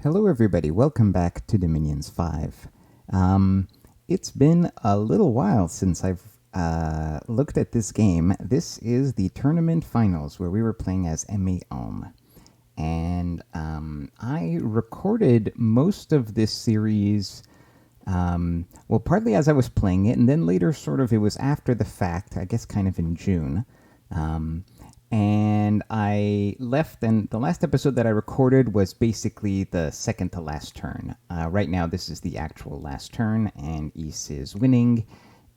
Hello, everybody. Welcome back to Dominions 5. It's been a little while since I've looked at this game. This is the tournament finals where we were playing as M.A. Ohm. And I recorded most of this series, partly as I was playing it, and then later, it was after the fact, I guess kind of in June. And I left, and the last episode that I recorded was basically the second to last turn. Right now, this is the actual last turn, and Ys is winning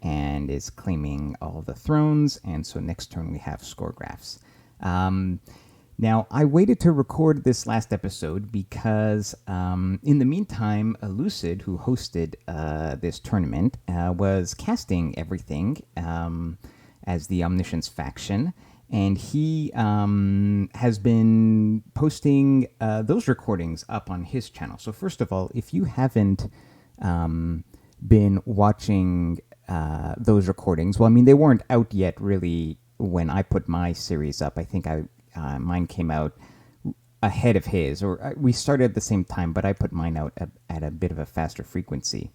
and is claiming all the thrones, and so next turn we have score graphs. Now, I waited to record this last episode because, in the meantime, Lucid, who hosted this tournament, was casting everything as the Omniscience faction. And he has been posting those recordings up on his channel. So first of all, if you haven't been watching those recordings, well, I mean, they weren't out yet really when I put my series up. I think mine came out ahead of his, or we started at the same time, but I put mine out at a bit of a faster frequency.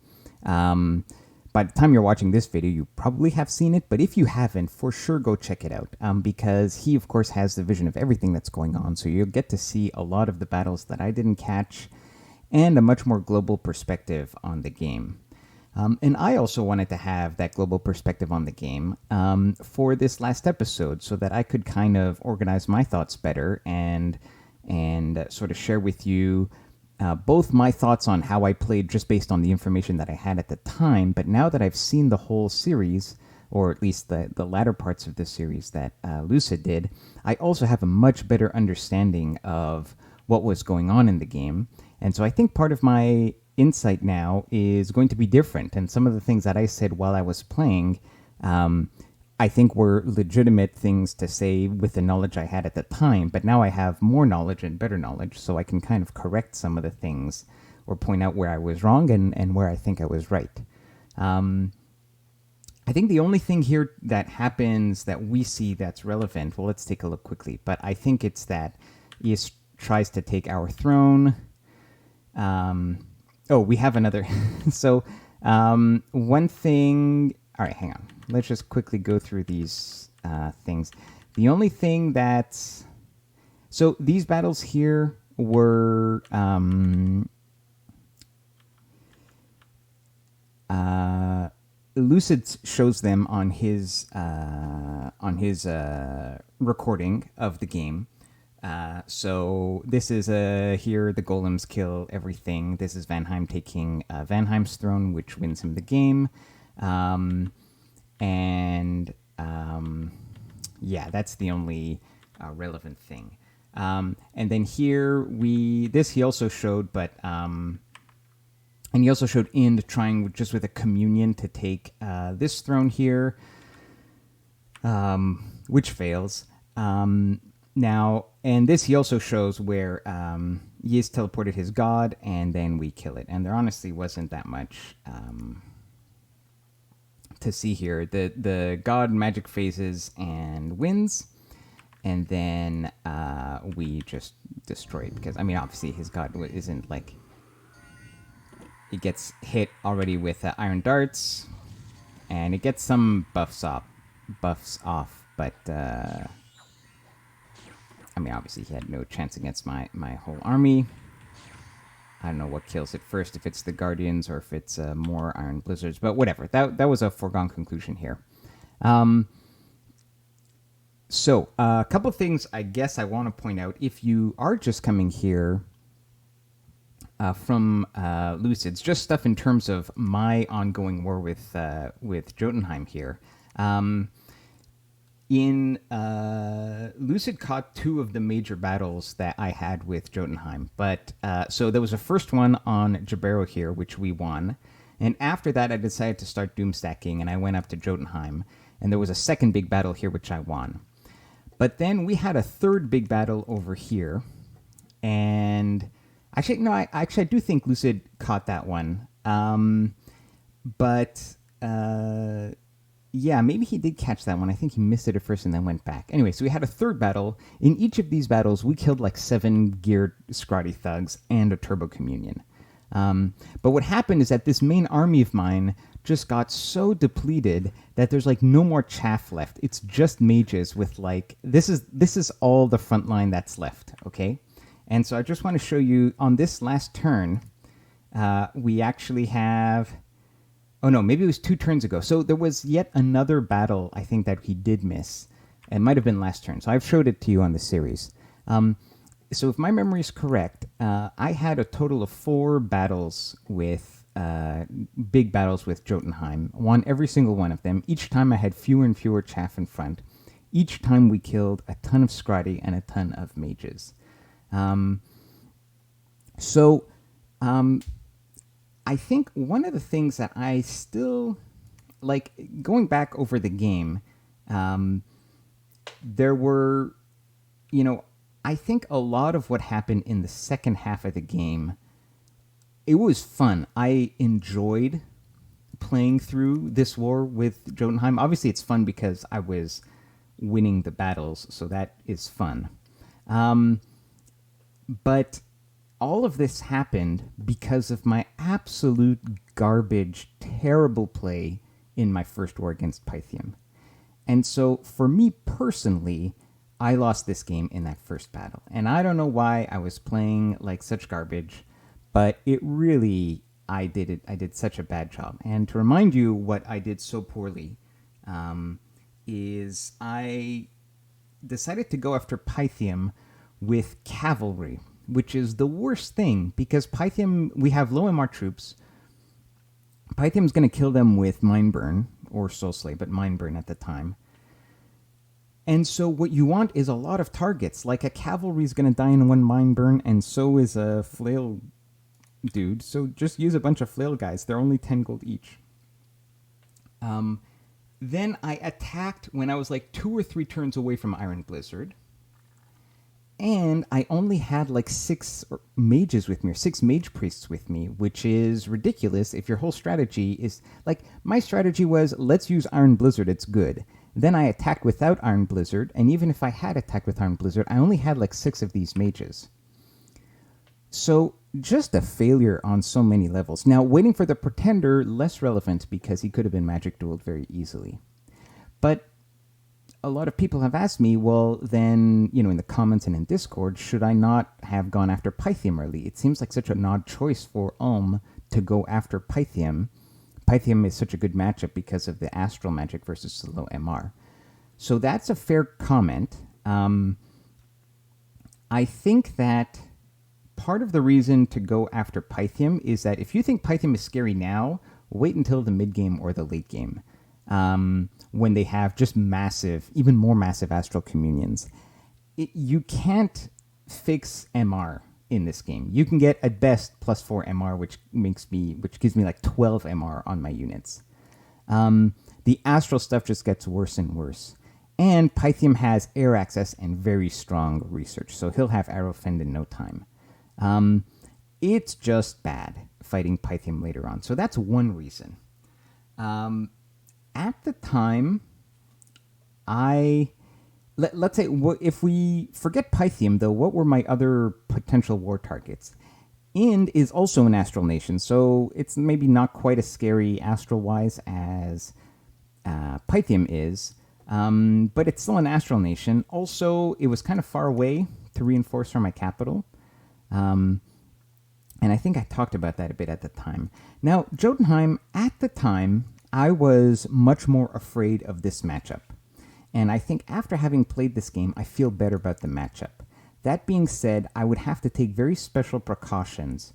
By the time you're watching this video, you probably have seen it, but if you haven't, for sure go check it out, because he, of course, has the vision of everything that's going on, so you'll get to see a lot of the battles that I didn't catch, and a much more global perspective on the game. And I also wanted to have that global perspective on the game for this last episode, so that I could kind of organize my thoughts better and sort of share with you both my thoughts on how I played just based on the information that I had at the time, but now that I've seen the whole series, or at least the latter parts of the series that Lucid did, I also have a much better understanding of what was going on in the game. And so I think part of my insight now is going to be different. And some of the things that I said while I was playing, I think were legitimate things to say with the knowledge I had at the time, but now I have more knowledge and better knowledge, so I can kind of correct some of the things or point out where I was wrong and where I think I was right. I think the only thing here that happens that we see that's relevant, well, let's take a look quickly, but I think it's that Ys tries to take our throne. We have another. So one thing... All right, hang on. Let's just quickly go through these things. The only thing that's... So these battles here were... Lucid shows them on his recording of the game. So this is here the golems kill everything. This is Vanheim taking Vanheim's throne, which wins him the game. That's the only relevant thing. And then here he also showed, and he also showed Ind trying just with a communion to take this throne here, which fails. Now, and this he also shows where Ys teleported his god, and then we kill it. And there honestly wasn't that much to see here. The god magic phases and wins, and then we just destroy it, because I mean obviously his god isn't like, it gets hit already with iron darts, and it gets some buffs off, but I mean obviously he had no chance against my whole army. I don't know what kills it first, if it's the Guardians or if it's more Iron Blizzards, but whatever. That was a foregone conclusion here. So a couple things I guess I want to point out. If you are just coming here from Lucid's, just stuff in terms of my ongoing war with Jotunheim here. Lucid caught two of the major battles that I had with Jotunheim. But so there was a first one on Jabero here, which we won. And after that, I decided to start doom stacking, and I went up to Jotunheim. And there was a second big battle here, which I won. But then we had a third big battle over here. And actually, no, I do think Lucid caught that one. Yeah, maybe he did catch that one. I think he missed it at first and then went back. Anyway, so we had a third battle. In each of these battles, we killed like 7 geared Scrotty thugs and a Turbo Communion. But what happened is that this main army of mine just got so depleted that there's like no more chaff left. It's just mages with like this is all the front line that's left. Okay, and so I just want to show you on this last turn, we actually have. Oh no, maybe it was 2 turns ago. So there was yet another battle I think that he did miss. It might have been last turn. So I've showed it to you on the series. So if my memory is correct, I had a total of 4 battles with big battles with Jotunheim. Won every single one of them. Each time I had fewer and fewer chaff in front. Each time we killed a ton of Scrotty and a ton of mages. I think one of the things that I still like going back over the game, there were, I think a lot of what happened in the second half of the game, it was fun. I enjoyed playing through this war with Jotunheim. Obviously, it's fun because I was winning the battles, so that is fun. But all of this happened because of my absolute garbage, terrible play in my first war against Pythium. And so for me personally, I lost this game in that first battle. And I don't know why I was playing like such garbage, but it really, I did such a bad job. And to remind you what I did so poorly, is I decided to go after Pythium with cavalry, which is the worst thing because Pythium, we have low MR troops. Pythium's going to kill them with Mind Burn or Soul Slay, but Mind Burn at the time. And so what you want is a lot of targets. Like a cavalry is going to die in 1 Mind Burn, and so is a flail dude. So just use a bunch of flail guys. They're only 10 gold each. Then I attacked when I was like 2 or 3 turns away from Iron Blizzard. And I only had like 6 mages with me, or 6 mage priests with me, which is ridiculous if your whole strategy is... Like, my strategy was, let's use Iron Blizzard, it's good. Then I attacked without Iron Blizzard, and even if I had attacked with Iron Blizzard, I only had like 6 of these mages. So, just a failure on so many levels. Now, waiting for the Pretender, less relevant because he could have been magic dueled very easily. But a lot of people have asked me, well, then, in the comments and in Discord, should I not have gone after Pythium early? It seems like such an odd choice for Ulm to go after Pythium. Pythium is such a good matchup because of the astral magic versus the low MR. So that's a fair comment. I think that part of the reason to go after Pythium is that if you think Pythium is scary now, wait until the mid-game or the late game. When they have just massive, even more massive astral communions. You can't fix MR in this game. You can get at best +4 MR, which gives me like 12 MR on my units. The astral stuff just gets worse and worse. And Pythium has air access and very strong research, so he'll have arrow fend in no time. It's just bad fighting Pythium later on. So that's one reason. At the time, let's say, if we forget Pythium, though, what were my other potential war targets? Ind is also an astral nation, so it's maybe not quite as scary astral-wise as Pythium is, but it's still an astral nation. Also, it was kind of far away to reinforce from my capital, and I think I talked about that a bit at the time. Now, Jotunheim, at the time, I was much more afraid of this matchup. And I think after having played this game, I feel better about the matchup. That being said, I would have to take very special precautions.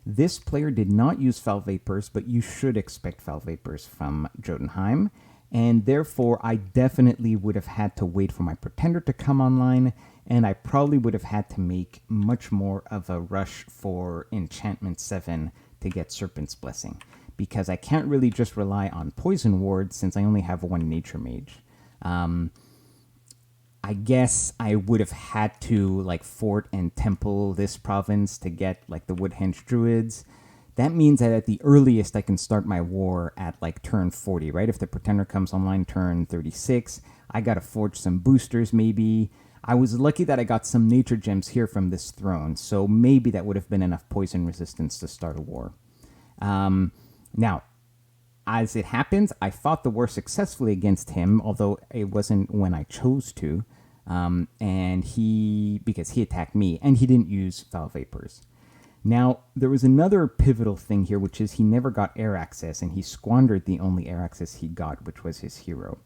This player did not use Foul Vapors, but you should expect Foul Vapors from Jotunheim. And therefore, I definitely would have had to wait for my Pretender to come online, and I probably would have had to make much more of a rush for Enchantment 7 to get Serpent's Blessing. Because I can't really just rely on Poison Ward since I only have 1 Nature Mage. I guess I would have had to fort and temple this province to get the Woodhenge Druids that means that at the earliest I can start my war at like turn 40, right? If the Pretender comes online turn 36, I got to forge some boosters maybe. I was lucky that I got some nature gems here from this throne, so maybe that would have been enough poison resistance to start a war. Now, as it happens, I fought the war successfully against him, although it wasn't when I chose to. And because he attacked me, and he didn't use foul vapors. Now, there was another pivotal thing here, which is he never got air access, and he squandered the only air access he got, which was his hero.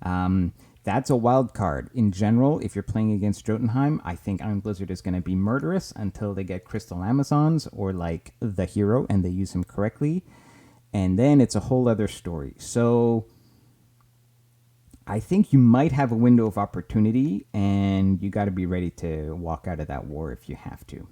That's a wild card. In general, if you're playing against Jotunheim, I think Iron Blizzard is going to be murderous until they get Crystal Amazons or like the hero and they use him correctly. And then it's a whole other story. So I think you might have a window of opportunity, and you got to be ready to walk out of that war if you have to.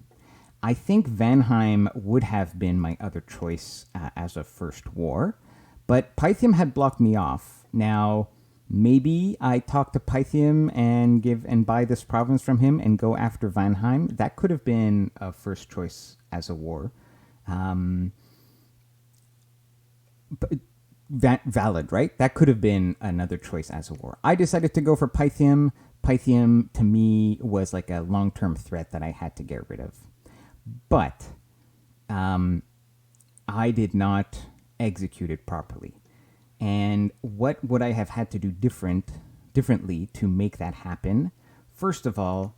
I think Vanheim would have been my other choice as a first war, but Pythium had blocked me off. Now, maybe I talk to Pythium and buy this province from him and go after Vanheim. That could have been a first choice as a war. But valid, right? That could have been another choice as a war. I decided to go for Pythium. Pythium, to me, was like a long-term threat that I had to get rid of. But I did not execute it properly. And what would I have had to do differently to make that happen? First of all,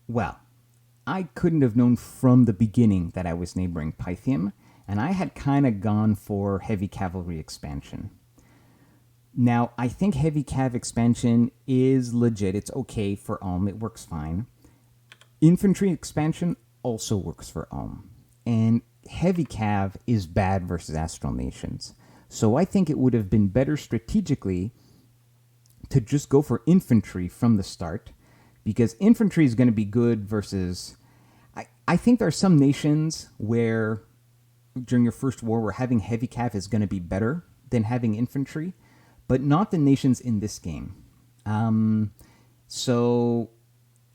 well, I couldn't have known from the beginning that I was neighboring Pythium, and I had kind of gone for heavy cavalry expansion. Now, I think heavy cav expansion is legit. It's okay for Ulm. It works fine. Infantry expansion also works for Ulm. And heavy cav is bad versus Astral Nations. So I think it would have been better strategically to just go for infantry from the start, because infantry is going to be good versus... I think there are some nations where during your first war where having heavy cav is going to be better than having infantry, but not the nations in this game. So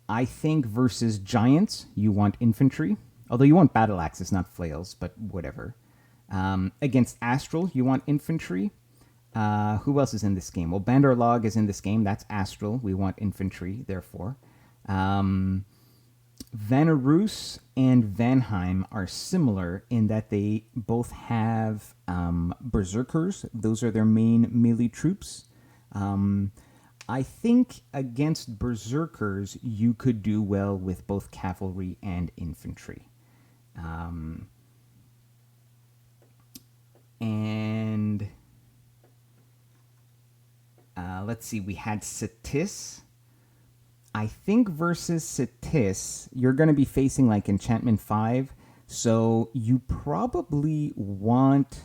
I think versus giants, you want infantry, although you want battle axes, not flails, but whatever. Against Astral, you want infantry. Who else is in this game? Well, Bandar-log is in this game. That's Astral. We want infantry, therefore. Vanarus and Vanheim are similar in that they both have berserkers. Those are their main melee troops. I think against berserkers, you could do well with both cavalry and infantry. And let's see, we had Satis. I think versus Satis, you're going to be facing like Enchantment 5, so you probably want...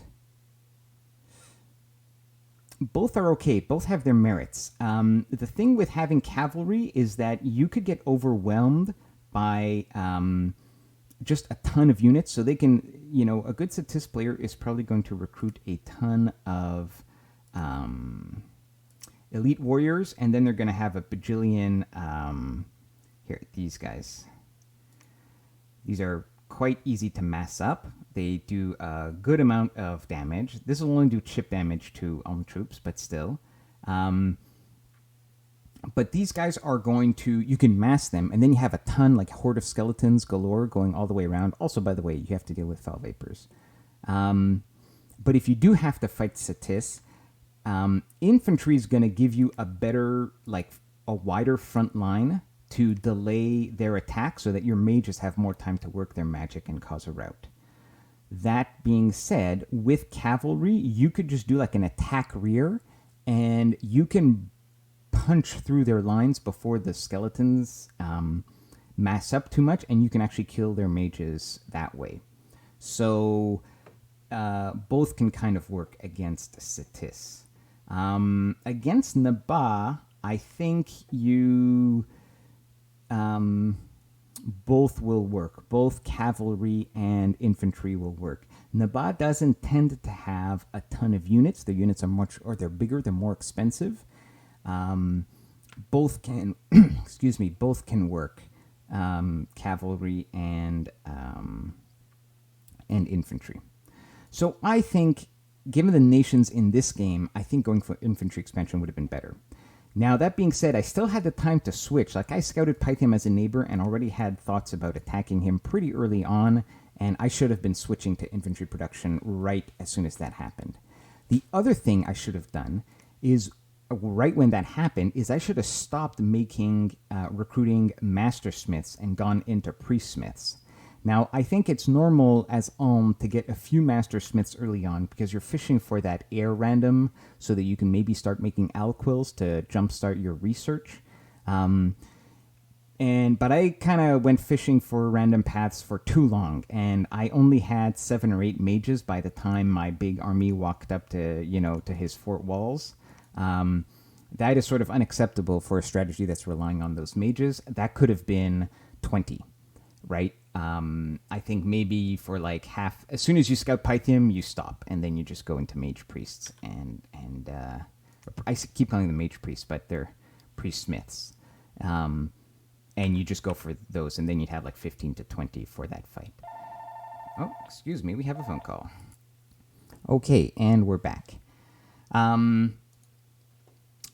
Both are okay. Both have their merits. The thing with having cavalry is that you could get overwhelmed by just a ton of units. So they can, a good Satis player is probably going to recruit a ton of elite warriors, and then they're going to have a bajillion... here, these guys. These are quite easy to mass up. They do a good amount of damage. This will only do chip damage to Ulm troops, but still. But these guys are going to... You can mass them, and then you have a ton, like horde of skeletons galore going all the way around. Also, by the way, you have to deal with foul vapors. But if you do have to fight Satis, infantry is going to give you a better, like a wider front line to delay their attack so that your mages have more time to work their magic and cause a rout. That being said, with cavalry, you could just do like an attack rear, and you can punch through their lines before the skeletons mass up too much, and you can actually kill their mages that way. So both can kind of work against Satis. Against Naba, I think you... both will work. Both cavalry and infantry will work. Naba doesn't tend to have a ton of units. Their units are they're bigger, they're more expensive. Both can, both can work. Cavalry and and infantry. So I think, given the nations in this game, I think going for infantry expansion would have been better. Now, that being said, I still had the time to switch. Like, I scouted Pythium as a neighbor and already had thoughts about attacking him pretty early on, and I should have been switching to infantry production right as soon as that happened. The other thing I should have done is, right when that happened, is I should have stopped recruiting master smiths and gone into priest smiths. Now, I think it's normal as to get a few master smiths early on because you're fishing for that air random so that you can maybe start making alquils to jumpstart your research. But I kind of went fishing for random paths for too long, and I only had 7 or 8 mages by the time my big army walked up to his fort walls. That is sort of unacceptable for a strategy that's relying on those mages. That could have been 20, right? I think maybe for like half, as soon as you scout Pythium, you stop, and then you just go into mage priests, and I keep calling them mage priests, but they're priest smiths. And you just go for those, and then you'd have like 15 to 20 for that fight. Oh, excuse me, we have a phone call. Okay, and we're back.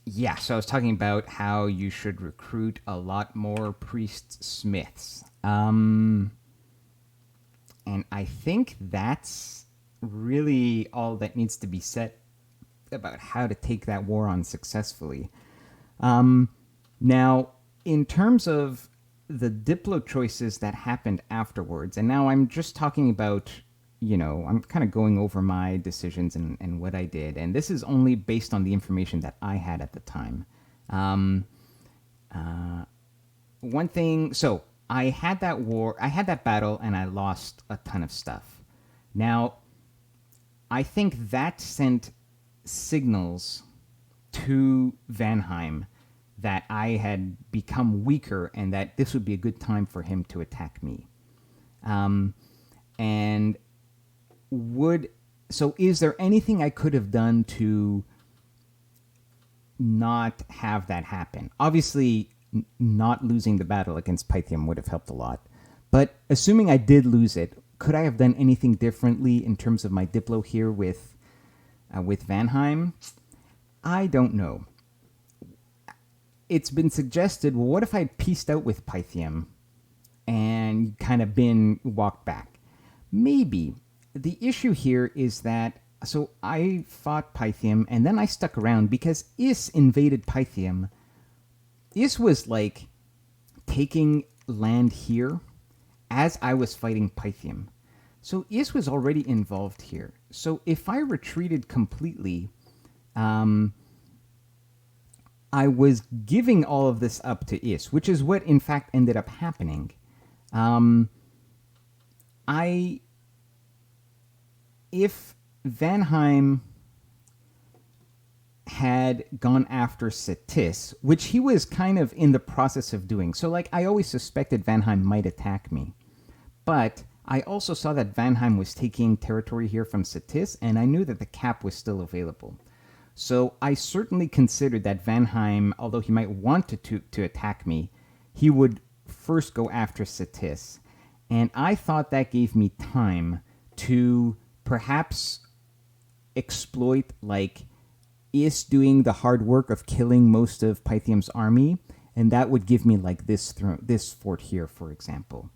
Yeah, so I was talking about how you should recruit a lot more priest smiths. And I think that's really all that needs to be said about how to take that war on successfully. Now, in terms of the Diplo choices that happened afterwards, and now I'm just talking about, I'm kind of going over my decisions and what I did, and this is only based on the information that I had at the time. One thing, so I had that battle, and I lost a ton of stuff. Now, I think that sent signals to Vanheim that I had become weaker and that this would be a good time for him to attack me. So is there anything I could have done to not have that happen? Obviously, not losing the battle against Pythium would have helped a lot. But assuming I did lose it, could I have done anything differently in terms of my Diplo here with Vanheim? I don't know. It's been suggested, well, what if I had pieced out with Pythium and kind of been walked back? Maybe. The issue here is that, so I fought Pythium, and then I stuck around because Is invaded Pythium. Is was like taking land here as I was fighting Pythium. So Is was already involved here. So if I retreated completely, I was giving all of this up to Is, which is what in fact ended up happening. If Vanheim had gone after Cetis, which he was kind of in the process of doing. So, like, I always suspected Vanheim might attack me. But I also saw that Vanheim was taking territory here from Cetis, and I knew that the cap was still available. So I certainly considered that Vanheim, although he might want to attack me, he would first go after Cetis. And I thought that gave me time to perhaps exploit, like, Is doing the hard work of killing most of Pythium's army, and that would give me, like, this fort here, for example.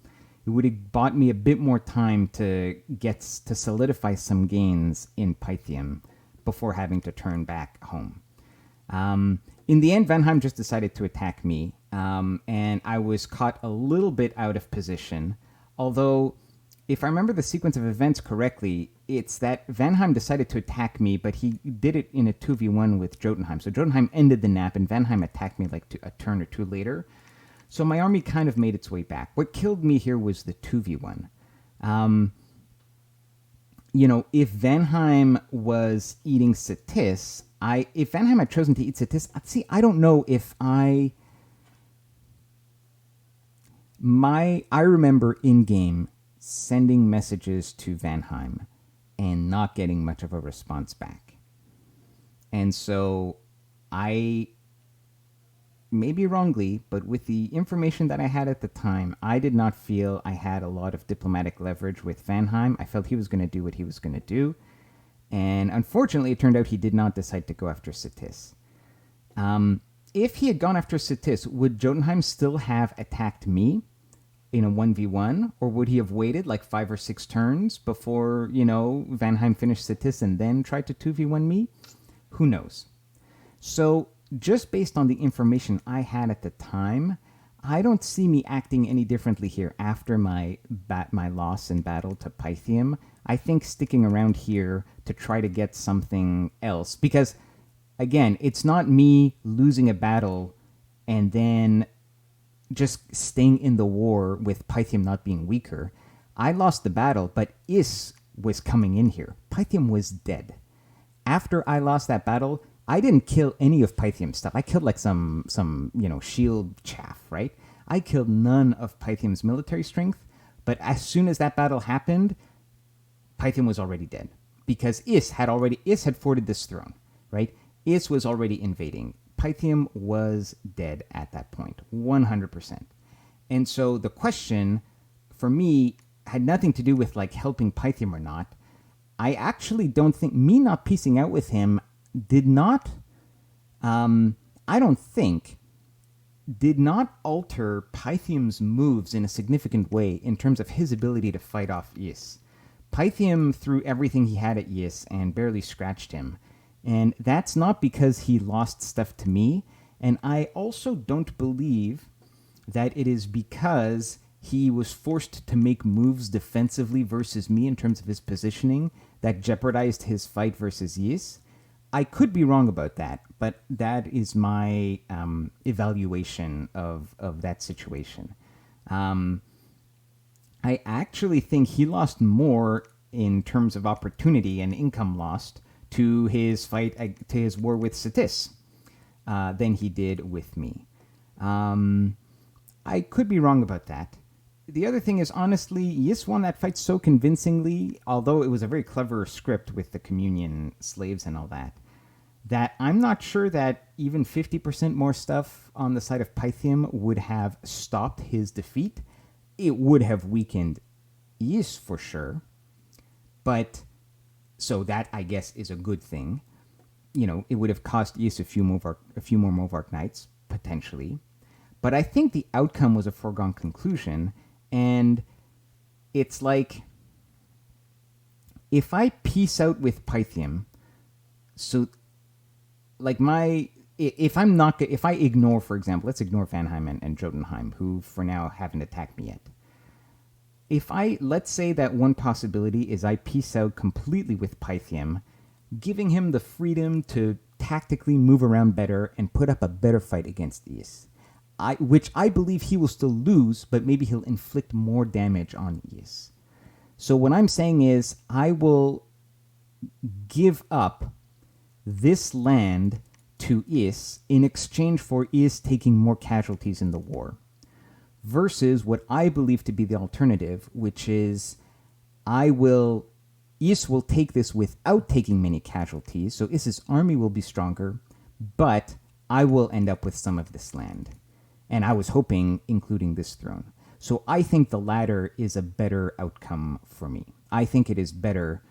It would have bought me a bit more time to solidify some gains in Pythium before having to turn back home. In the end, Vanheim just decided to attack me, and I was caught a little bit out of position, although if I remember the sequence of events correctly, it's that Vanheim decided to attack me, but he did it in a 2v1 with Jotunheim. So Jotunheim ended the nap, and Vanheim attacked me like a turn or two later. So my army kind of made its way back. What killed me here was the 2v1. If Vanheim was eating Cetis, if Vanheim had chosen to eat Cetis, I don't know if I remember in-game sending messages to Vanheim and not getting much of a response back. And so I maybe wrongly, but with the information that I had at the time, I did not feel I had a lot of diplomatic leverage with Vanheim. I felt he was going to do what he was going to do. And unfortunately, it turned out he did not decide to go after Sitis. If he had gone after Sitis, would Jotunheim still have attacked me in a 1v1? Or would he have waited like 5 or 6 turns before, Vanheim finished Sitis and then tried to 2v1 me? Who knows? So, just based on the information I had at the time, I don't see me acting any differently here after my loss in battle to Pythium. I think sticking around here to try to get something else, because again, it's not me losing a battle and then just staying in the war with Pythium not being weaker. I lost the battle, but Is was coming in here. Pythium was dead. After I lost that battle, I didn't kill any of Pythium's stuff. I killed like some shield chaff, right? I killed none of Pythium's military strength, but as soon as that battle happened, Pythium was already dead. Because Is had forded this throne, right? Is was already invading. Pythium was dead at that point, 100%. And so the question for me had nothing to do with like helping Pythium or not. I actually don't think me not piecing out with him did not alter Pythium's moves in a significant way in terms of his ability to fight off Is. Pythium threw everything he had at Is and barely scratched him. And that's not because he lost stuff to me. And I also don't believe that it is because he was forced to make moves defensively versus me in terms of his positioning that jeopardized his fight versus Is. I could be wrong about that, but that is my evaluation of that situation. I actually think he lost more in terms of opportunity and income lost to his war with Sitis than he did with me. I could be wrong about that. The other thing is, honestly, Yis won that fight so convincingly, although it was a very clever script with the communion slaves and all that, that I'm not sure that even 50% more stuff on the side of Pythium would have stopped his defeat. It would have weakened Yis for sure. But, so that, I guess, is a good thing. It would have cost Yis a few more Movark Knights, potentially. But I think the outcome was a foregone conclusion. And it's like, if I peace out with Pythium, so like if I ignore, for example, let's ignore Vanheim and Jotunheim, who for now haven't attacked me yet. Let's say that one possibility is I peace out completely with Pythium, giving him the freedom to tactically move around better and put up a better fight against Is. Which I believe he will still lose, but maybe he'll inflict more damage on Is. So what I'm saying is, I will give up this land to Is in exchange for Is taking more casualties in the war. Versus what I believe to be the alternative, which is Is will take this without taking many casualties, so Is's army will be stronger, but I will end up with some of this land. And I was hoping, including this throne. So I think the latter is a better outcome for me. I think it is better.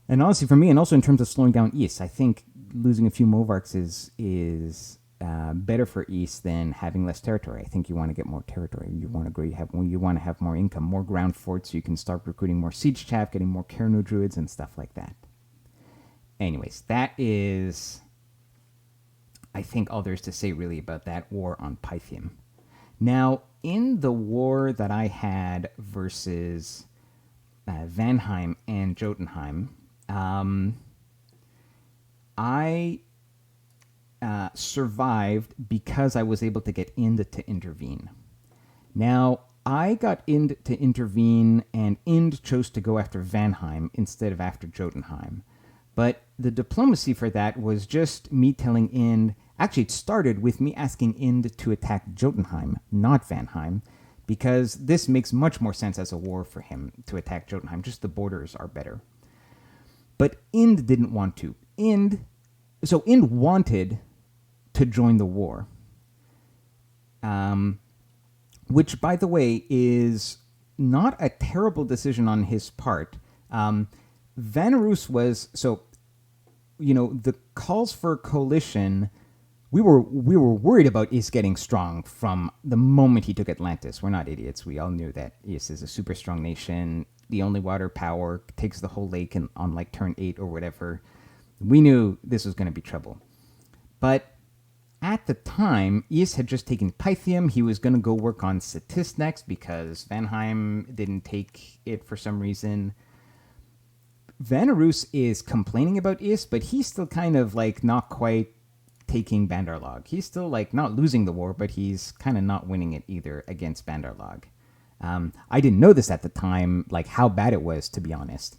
And honestly, for me, and also in terms of slowing down Is, I think losing a few Movarks is better for Is than having less territory. I think you want to get more territory. You want to have more income, more ground forts, so you can start recruiting more siege chaff, getting more Kernu druids and stuff like that. Anyways, that is, I think, all there is to say really about that war on Pythium. Now, in the war that I had versus Vanheim and Jotunheim, I survived because I was able to get Ind to intervene. Now, I got Ind to intervene, and Ind chose to go after Vanheim instead of after Jotunheim. But the diplomacy for that was just me telling Ind. Actually, it started with me asking Ind to attack Jotunheim, not Vanheim, because this makes much more sense as a war for him to attack Jotunheim. Just the borders are better. But Ind didn't want to. Ind wanted to join the war. which, by the way, is not a terrible decision on his part. Vanarus was so, the calls for coalition. We were worried about Is getting strong from the moment he took Atlantis. We're not idiots. We all knew that Is is a super strong nation. The only water power takes the whole lake on like turn 8 or whatever. We knew this was going to be trouble. But at the time, Is had just taken Pythium. He was going to go work on Cetis next because Vanheim didn't take it for some reason. Vanarus is complaining about Is, but he's still kind of like not quite taking Bandarlog. He's still like not losing the war, but he's kind of not winning it either against Bandarlog. I didn't know this at the time, like how bad it was, to be honest.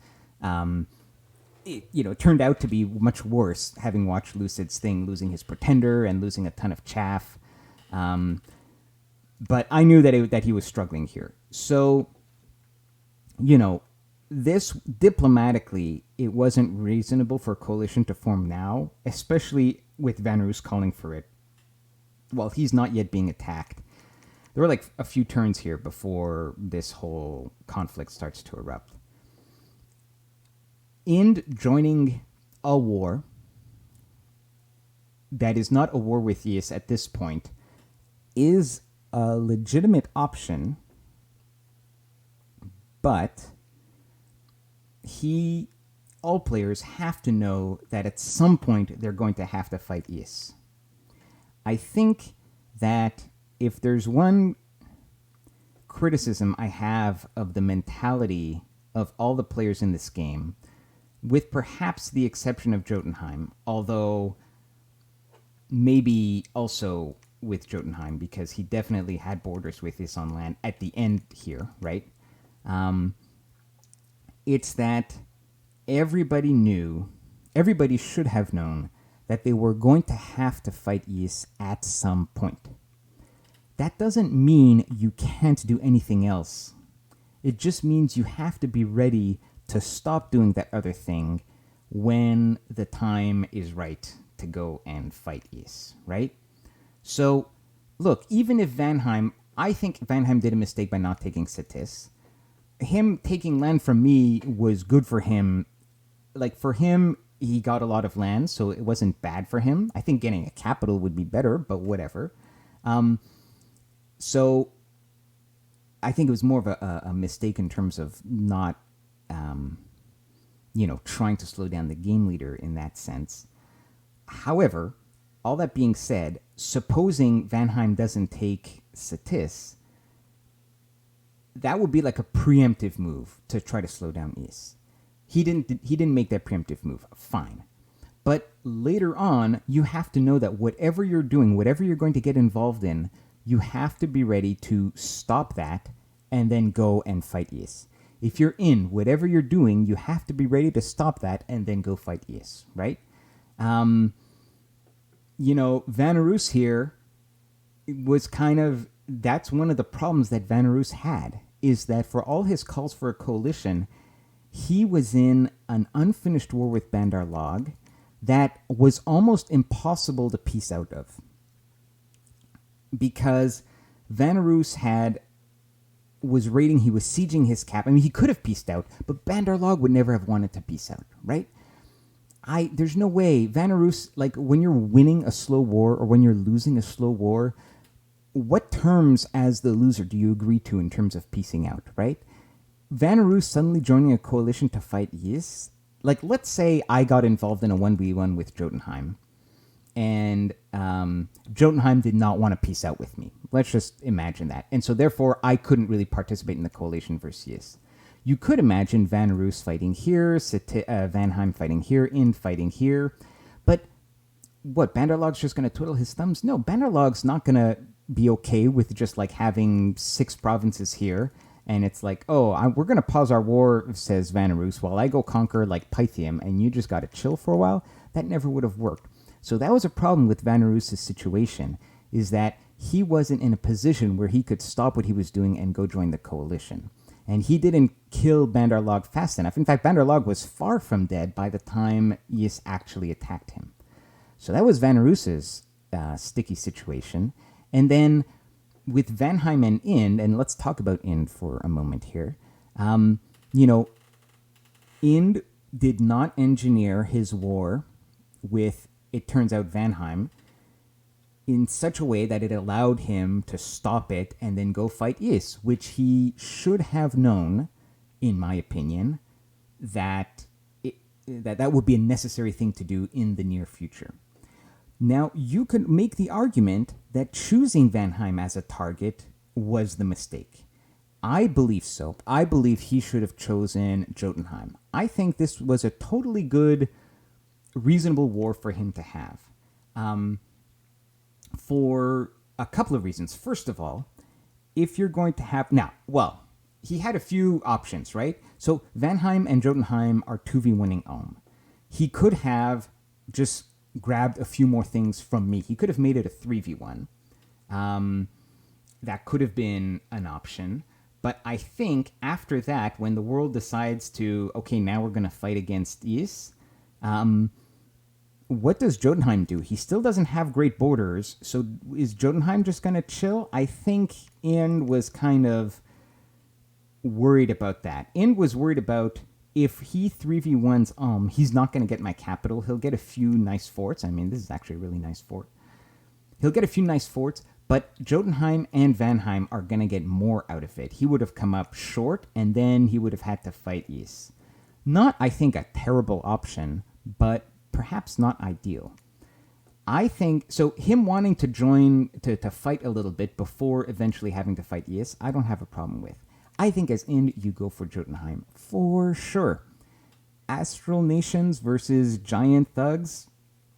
It turned out to be much worse, having watched Lucid's thing, losing his Pretender and losing a ton of chaff. But I knew that he was struggling here. So, this diplomatically, it wasn't reasonable for a coalition to form now, especially with Vanarus calling for it while he's not yet being attacked. There were like a few turns here before this whole conflict starts to erupt. Ind joining a war that is not a war with Is at this point is a legitimate option, but all players have to know that at some point they're going to have to fight Is. I think that if there's one criticism I have of the mentality of all the players in this game, with perhaps the exception of Jotunheim, although maybe also with Jotunheim, because he definitely had borders with Is on land at the end here, right? It's that everybody should have known that they were going to have to fight Is at some point. That doesn't mean you can't do anything else. It just means you have to be ready to stop doing that other thing when the time is right to go and fight Is, right? So, look, even if I think Vanheim did a mistake by not taking Cetis. Him taking land from me was good for him. Like, for him, he got a lot of land, so it wasn't bad for him. I think getting a capital would be better, but whatever. So I think it was more of a mistake in terms of not, trying to slow down the game leader in that sense. However, all that being said, supposing Vanheim doesn't take Cetis, that would be like a preemptive move to try to slow down Is. He didn't make that preemptive move. Fine. But later on, you have to know that whatever you're doing, whatever you're going to get involved in, you have to be ready to stop that and then go and fight Is. If you're in whatever you're doing, you have to be ready to stop that and then go fight Is, right? Vanarus here was that's one of the problems that Vanarus had, is that for all his calls for a coalition, he was in an unfinished war with Bandar Log that was almost impossible to piece out of. Because Vanarus was raiding, he was sieging his cap. I mean, he could have pieced out, but Bandar Log would never have wanted to piece out, right? There's no way. Vanarus, like, when you're winning a slow war or when you're losing a slow war, what terms as the loser do you agree to in terms of piecing out, right? Vanarus suddenly joining a coalition to fight Is, like, let's say I got involved in a 1v1 with Jotunheim, and Jotunheim did not want to peace out with me. Let's just imagine that. And so therefore, I couldn't really participate in the coalition versus Is. You could imagine Vanarus fighting here, Vanheim fighting here, Ind fighting here. But what, Bandarlog's just going to twiddle his thumbs? No, Bandarlog's not going to be okay with just like having 6 provinces here. And it's like, we're going to pause our war, says Vanarus, while I go conquer like Pythium, and you just got to chill for a while. That never would have worked. So that was a problem with Vanarus' situation, is that he wasn't in a position where he could stop what he was doing and go join the coalition. And he didn't kill Bandar Log fast enough. In fact, Bandar Log was far from dead by the time Is actually attacked him. So that was Vanarus' sticky situation. And then with Vanheim and Ind, and let's talk about Ind for a moment here. You know, Ind did not engineer his war with, it turns out, Vanheim in such a way that it allowed him to stop it and then go fight Is, which he should have known, in my opinion, that that would be a necessary thing to do in the near future. Now, you could make the argument that choosing Vanheim as a target was the mistake. I believe so. I believe he should have chosen Jotunheim. I think this was a totally good, reasonable war for him to have. For a couple of reasons. First of all, if you're going to have... Now, well, he had a few options, right? So Vanheim and Jotunheim are 2v1ing Ulm. He could have just grabbed a few more things from me. He could have made it a 3v1. That could have been an option. But I think after that, when the world decides to, okay, now we're going to fight against Is, what does Jotunheim do? He still doesn't have great borders, so is Jotunheim just going to chill? I think Ind was kind of worried about that. Ind was worried about, if he 3v1s he's not going to get my capital. He'll get a few nice forts. I mean, this is actually a really nice fort. He'll get a few nice forts, but Jotunheim and Vanheim are going to get more out of it. He would have come up short, and then he would have had to fight Is. Not, I think, a terrible option, but perhaps not ideal. I think, so him wanting to join, to fight a little bit before eventually having to fight Is, I don't have a problem with. I think as Ind, you go for Jotunheim, for sure. Astral nations versus giant thugs,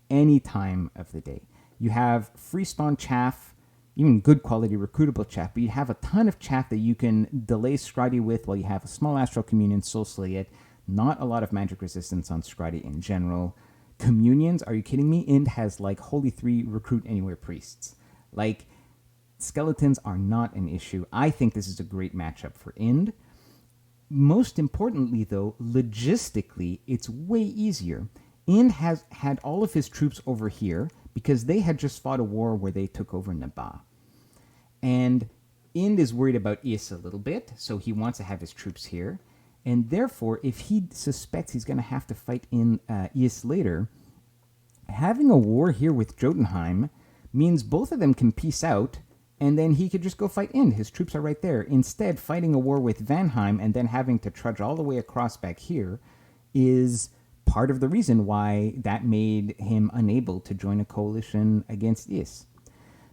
any time of the day. You have free spawn chaff, even good quality recruitable chaff, but you have a ton of chaff that you can delay Scradi with while you have a small astral communion, soul slay it, not a lot of magic resistance on Scradi in general. Communions, are you kidding me? Ind has like Holy 3 recruit anywhere priests. Like, skeletons are not an issue. I think this is a great matchup for Ind. Most importantly, though, logistically, it's way easier. Ind has had all of his troops over here because they had just fought a war where they took over Nabaa. And Ind is worried about Is a little bit, so he wants to have his troops here. And therefore, if he suspects he's going to have to fight in Is later, having a war here with Jotunheim means both of them can peace out, and then he could just go fight Ind. His troops are right there. Instead, fighting a war with Vanheim and then having to trudge all the way across back here is part of the reason why that made him unable to join a coalition against Is.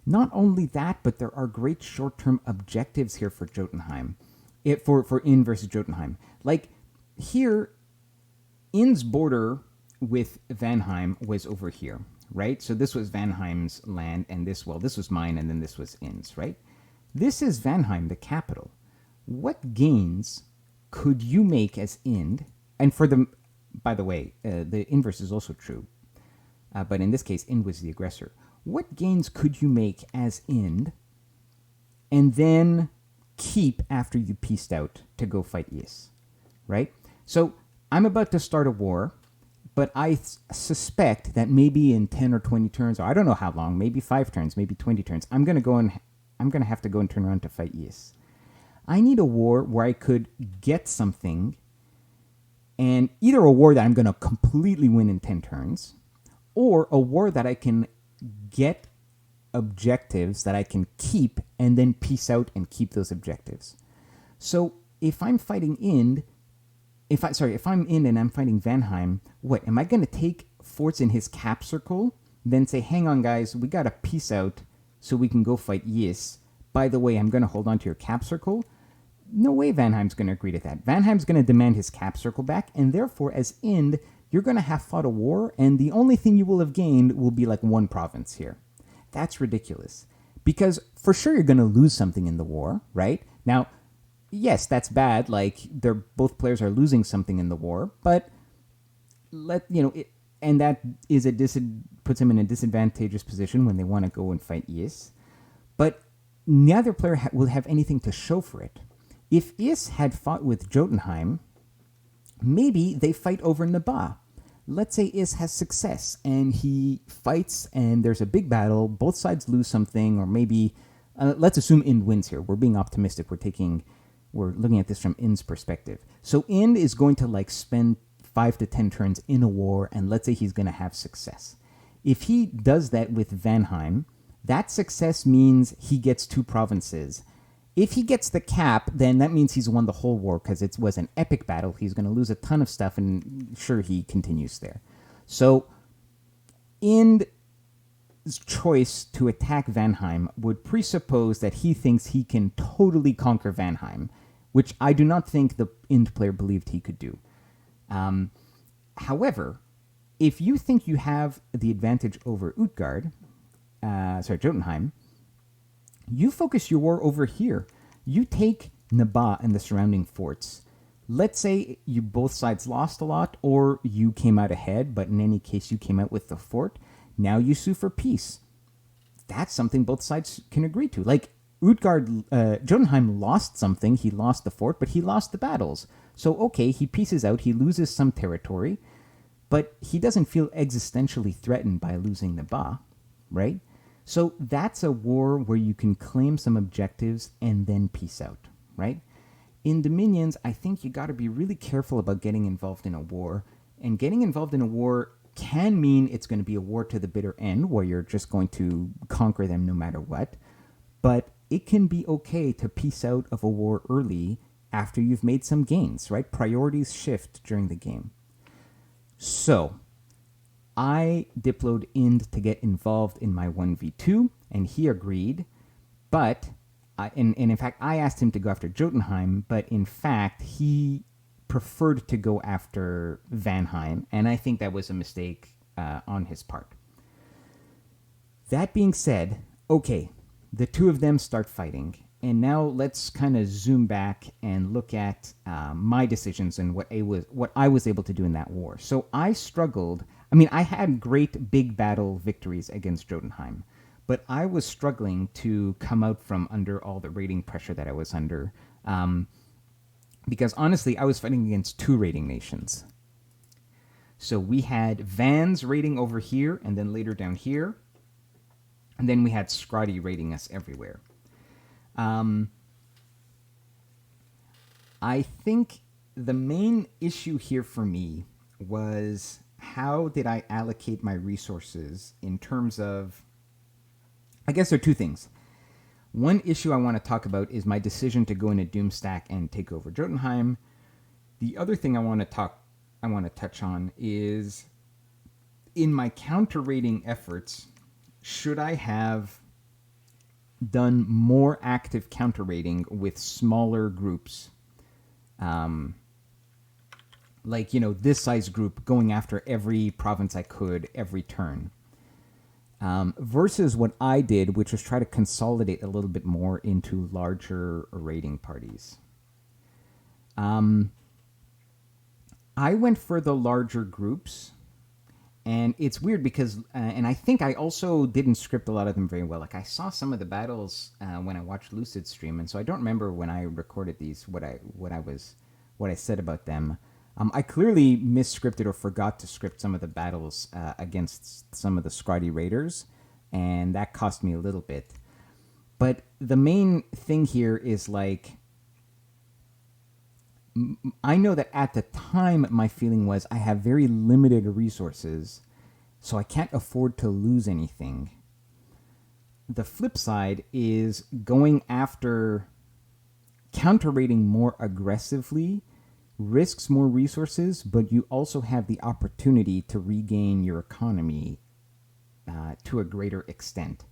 Not only that, but there are great short-term objectives here for Jotunheim. For Ind versus Jotunheim. Like, here, Ind's border with Vanheim was over here, right? So this was Vanheim's land, and this was mine, and then this was Ind's, right? This is Vanheim, the capital. What gains could you make as Ind? And for the, by the way, the inverse is also true, but in this case, Ind was the aggressor. What gains could you make as Ind, and then keep after you pieced out to go fight Is, right? So I'm about to start a war, but I suspect that maybe in 10 or 20 turns, or I don't know how long, maybe 5 turns, maybe 20 turns, I'm going to have to go and turn around to fight Is. I need a war where I could get something, and either a war that I'm going to completely win in 10 turns, or a war that I can get objectives that I can keep and then piece out and keep those objectives. So if I'm fighting Ind, if I'm Ind and I'm fighting Vanheim, what, am I going to take forts in his cap circle, then say, hang on guys, we got to piece out so we can go fight Is. By the way, I'm going to hold on to your cap circle? No way Vanheim's going to agree to that. Vanheim's going to demand his cap circle back, and therefore as Ind, you're going to have fought a war, and the only thing you will have gained will be like one province here. That's ridiculous. Because for sure you're going to lose something in the war, right? Now, yes, that's bad. Like, both players are losing something in the war, but and that is puts him in a disadvantageous position when they want to go and fight Is. But neither player will have anything to show for it. If Is had fought with Jotunheim, maybe they fight over Nabaa. Let's say Is has success and he fights and there's a big battle, both sides lose something, or maybe let's assume Ind wins here. We're being optimistic. We're looking at this from Ind's perspective. So Ind is going to like spend 5 to 10 turns in a war, and let's say he's going to have success. If he does that with Vanheim, that success means he gets 2 provinces. If he gets the cap, then that means he's won the whole war because it was an epic battle. He's going to lose a ton of stuff, and sure, he continues there. So Ind's choice to attack Vanheim would presuppose that he thinks he can totally conquer Vanheim, which I do not think the Ind player believed he could do. However, if you think you have the advantage over Jotunheim, you focus your war over here. You take Nabha and the surrounding forts. Let's say you both sides lost a lot, or you came out ahead, but in any case you came out with the fort. Now you sue for peace. That's something both sides can agree to. Like Jotunheim lost something. He lost the fort, but he lost the battles. So okay, he pieces out. He loses some territory, but he doesn't feel existentially threatened by losing Nabha, right? So that's a war where you can claim some objectives and then peace out, right? In Dominions, I think you got to be really careful about getting involved in a war. And getting involved in a war can mean it's going to be a war to the bitter end, where you're just going to conquer them no matter what. But it can be okay to peace out of a war early after you've made some gains, right? Priorities shift during the game. So I diploed Ind to get involved in my 1v2, and he agreed. But, in fact, I asked him to go after Jotunheim, but in fact, he preferred to go after Vanheim, and I think that was a mistake on his part. That being said, okay, the two of them start fighting, and now let's kind of zoom back and look at my decisions and what I was able to do in that war. So I struggled. I mean, I had great big battle victories against Jotunheim, but I was struggling to come out from under all the raiding pressure that I was under. Because honestly, I was fighting against 2 raiding nations. So we had Vans raiding over here, and then later down here. And then we had Scrotty raiding us everywhere. I think the main issue here for me was, how did I allocate my resources in terms of... I guess there are 2 things. One issue I want to talk about is my decision to go into Doomstack and take over Jotunheim. The other thing I want to touch on is, in my counter raiding efforts, should I have done more active counter raiding with smaller groups? Like, this size group going after every province I could every turn. Versus what I did, which was try to consolidate a little bit more into larger raiding parties. I went for the larger groups, and it's weird because, and I think I also didn't script a lot of them very well. Like, I saw some of the battles when I watched Lucid stream, and so I don't remember when I recorded these what I said about them. I clearly misscripted or forgot to script some of the battles against some of the Scrotty Raiders, and that cost me a little bit. But the main thing here is, like, I know that at the time my feeling was I have very limited resources, so I can't afford to lose anything. The flip side is going after counter-raiding more aggressively risks more resources, but you also have the opportunity to regain your economy to a greater extent.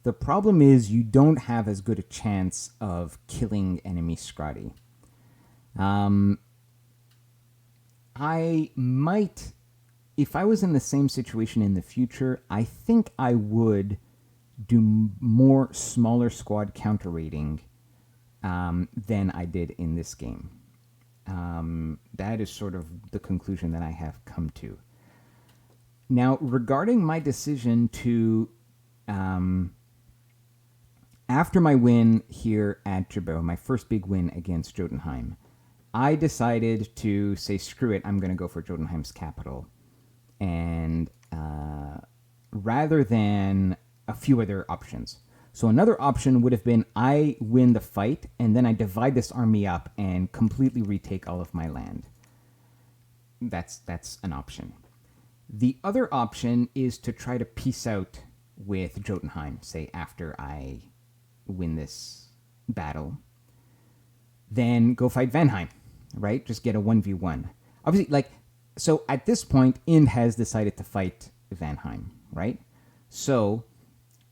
The problem is you don't have as good a chance of killing enemy Scrotty. I might, if I was in the same situation in the future, I think I would do more smaller squad counter raiding than I did in this game. That is sort of the conclusion that I have come to. Now, regarding my decision to, after my win here at Jabot, my first big win against Jotunheim, I decided to say, screw it, I'm going to go for Jotunheim's capital. And rather than a few other options. So another option would have been I win the fight and then I divide this army up and completely retake all of my land. That's an option. The other option is to try to peace out with Jotunheim, say after I win this battle. Then go fight Vanheim, right? Just get a 1v1. Obviously, like, so at this point, Ind has decided to fight Vanheim, right? So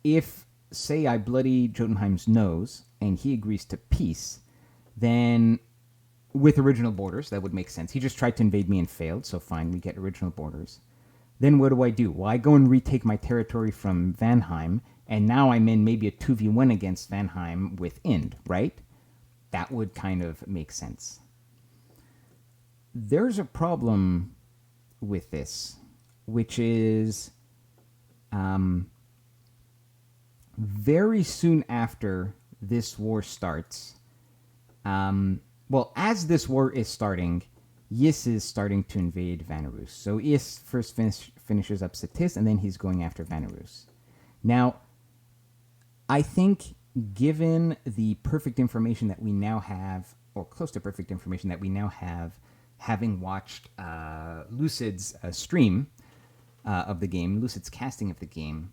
if, say, I bloody Jotunheim's nose and he agrees to peace, then with original borders, that would make sense. He just tried to invade me and failed, so fine, we get original borders. Then what do? Well, I go and retake my territory from Vanheim, and now I'm in maybe a 2v1 against Vanheim with Ind, right? That would kind of make sense. There's a problem with this, which is very soon after this war starts, as this war is starting, Ys is starting to invade Vanarus. So Ys first finishes up Satis, and then he's going after Vanarus. Now, I think given the perfect information that we now have, or close to perfect information that we now have, having watched Lucid's stream of the game, Lucid's casting of the game,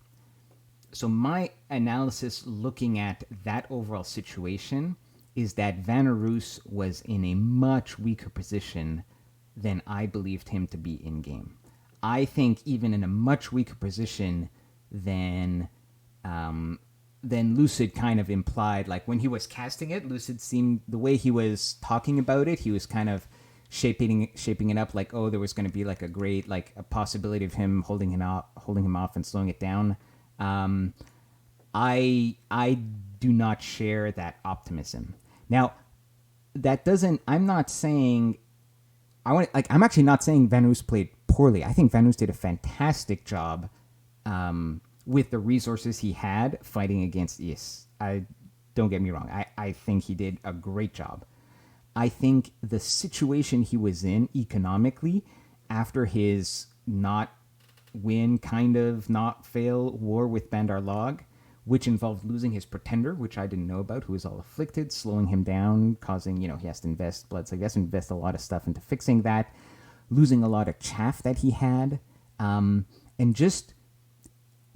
so my analysis looking at that overall situation is that Vanarus was in a much weaker position than I believed him to be in-game. I think even in a much weaker position than Lucid kind of implied. Like when he was casting it, Lucid seemed, the way he was talking about it, he was kind of shaping it up like, oh, there was going to be like a great, like a possibility of him holding him off and slowing it down. I do not share that optimism. Now, that doesn't. I'm actually not saying Vanarus played poorly. I think Vanarus did a fantastic job with the resources he had fighting against Ys. Don't get me wrong. I think he did a great job. I think the situation he was in economically after his not win, kind of not fail war with Bandar Log, which involved losing his pretender, which I didn't know about, who was all afflicted, slowing him down, causing, he has to invest blood, so he has to invest a lot of stuff into fixing that, losing a lot of chaff that he had, and just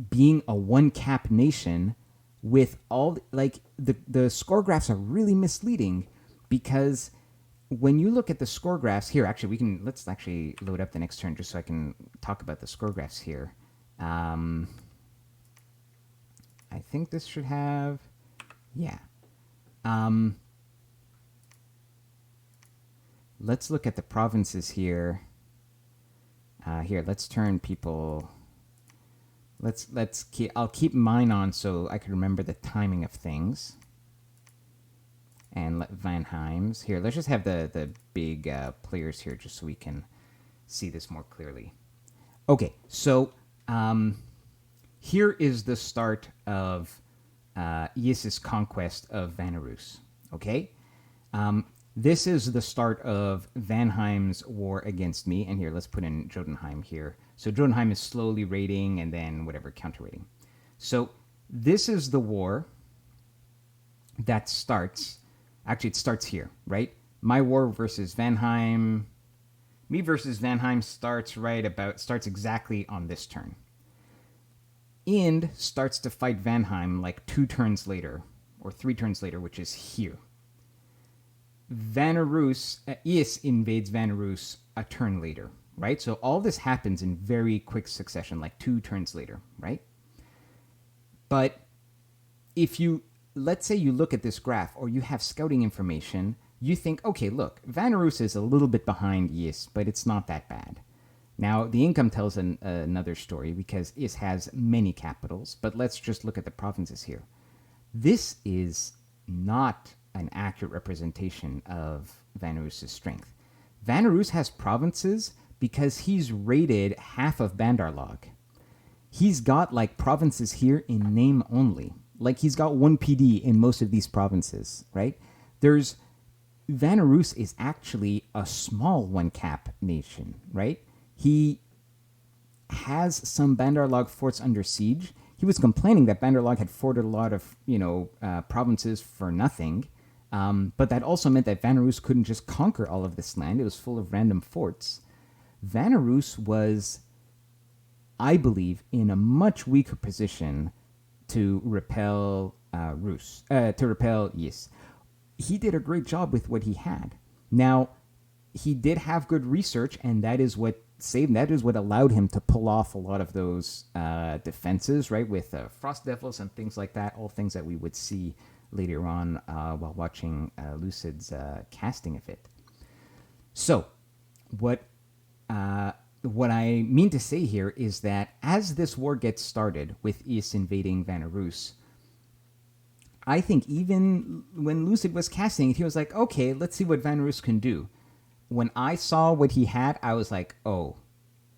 being a one-cap nation with all, like, the score graphs are really misleading because when you look at the score graphs here, actually, let's actually load up the next turn just so I can talk about the score graphs here. I think this should have, yeah. Let's look at the provinces here. Here, let's turn people. I'll keep mine on so I can remember the timing of things. And let Vanheim's here. Let's just have the big players here just so we can see this more clearly. Okay, so here is the start of Ys's conquest of Vanarus. Okay, this is the start of Vanheim's war against me. And here, let's put in Jotunheim here. So Jotunheim is slowly raiding and then whatever, counter-raiding. So this is the war that starts. Actually, it starts here, right? My war versus Vanheim. Me versus Vanheim starts exactly on this turn. Ind starts to fight Vanheim like 2 turns later, or 3 turns later, which is here. Ys invades Vanarus a turn later, right? So all this happens in very quick succession, like 2 turns later, right? But let's say you look at this graph, or you have scouting information, you think, okay, look, Vanarus is a little bit behind Ys, but it's not that bad. Now, the income tells another story because Ys has many capitals, but let's just look at the provinces here. This is not an accurate representation of Vanarus' strength. Vanarus has provinces because he's raided half of Bandar Log. He's got like provinces here in name only. Like he's got 1 PD in most of these provinces, right? Vanarus is actually a small 1-cap nation, right? He has some Bandar Log forts under siege. he was complaining that Banderlog had forted a lot of provinces for nothing. But that also meant that Vanarus couldn't just conquer all of this land. It was full of random forts. Vanarus was, I believe, in a much weaker position to repel Ys. He did a great job with what he had. Now, he did have good research, and that is what saved. That is what allowed him to pull off a lot of those defenses, right, with Frost Devils and things like that. All things that we would see later on while watching Lucid's casting of it. So, what I mean to say here is that as this war gets started with Ys invading Vanarus, I think even when Lucid was casting it, he was like, okay, let's see what Vanarus can do. When I saw what he had, I was like, oh,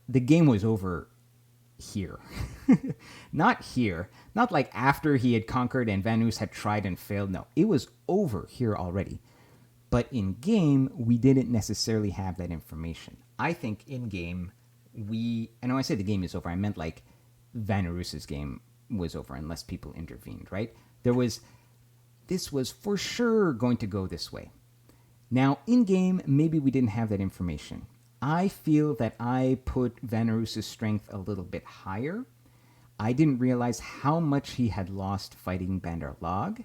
the game was over here. Not here. Not like after he had conquered and Vanarus had tried and failed. No, it was over here already. But in game, we didn't necessarily have that information. I think in game, and when I say the game is over, I meant like Vanarus's game was over unless people intervened, right? This was for sure going to go this way. Now, in game, maybe we didn't have that information. I feel that I put Vanarus's strength a little bit higher. I didn't realize how much he had lost fighting Banderlog.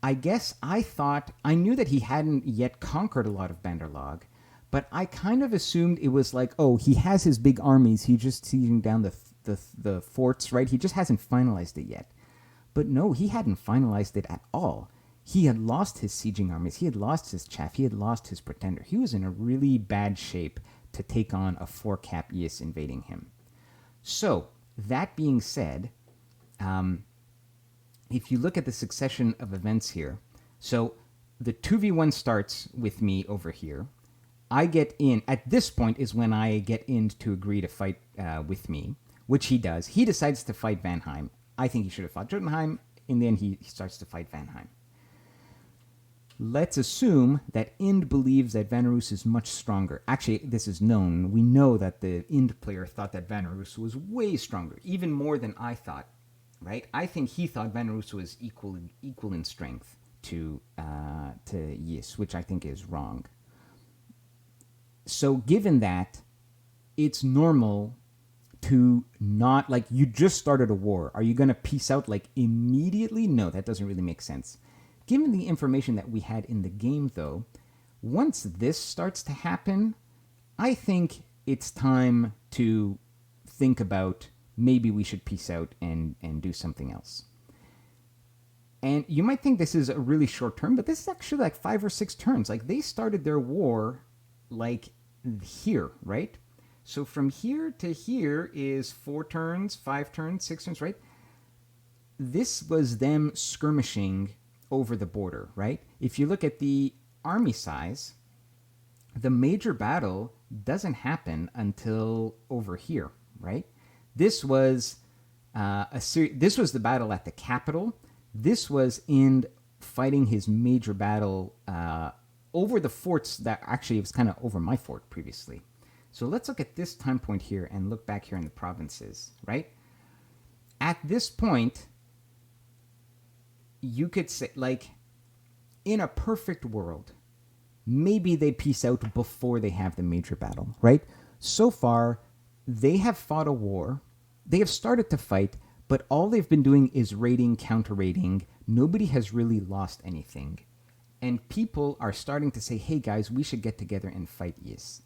I guess I knew that he hadn't yet conquered a lot of Banderlog, but I kind of assumed it was like, oh, he has his big armies, he's just sieging down the forts, right? He just hasn't finalized it yet. But no, he hadn't finalized it at all. He had lost his sieging armies, he had lost his chaff, he had lost his pretender. He was in a really bad shape to take on a 4-cap Ys invading him. So, that being said, if you look at the succession of events here, so the 2v1 starts with me over here. I get in, at this point is when I get in to agree to fight with me, which he does. He decides to fight Vanheim. I think he should have fought Jotunheim. In the end, he starts to fight Vanheim. Let's assume that Ind believes that Vanarus is much stronger. Actually, this is known. We know that the Ind player thought that Vanarus was way stronger, even more than I thought, right? I think he thought Vanarus was equal in strength to Ys, which I think is wrong. So given that, it's normal to not, like, you just started a war. Are you going to peace out, like, immediately? No, that doesn't really make sense. Given the information that we had in the game, though, once this starts to happen, I think it's time to think about maybe we should peace out and do something else. And you might think this is a really short term, but this is actually like 5 or 6 turns. Like, they started their war like here, right? So from here to here is 4 turns, 5 turns, 6 turns, right? This was them skirmishing over the border, right? If you look at the army size, the major battle doesn't happen until over here, right? This was this was the battle at the capital. This was in fighting his major battle over the forts that actually was kind of over my fort previously. So let's look at this time point here and look back here in the provinces, right? At this point, you could say, like, in a perfect world, maybe they peace out before they have the major battle, right? So far, they have fought a war. They have started to fight, but all they've been doing is raiding, counter-raiding. Nobody has really lost anything. And people are starting to say, hey guys, we should get together and fight Ys.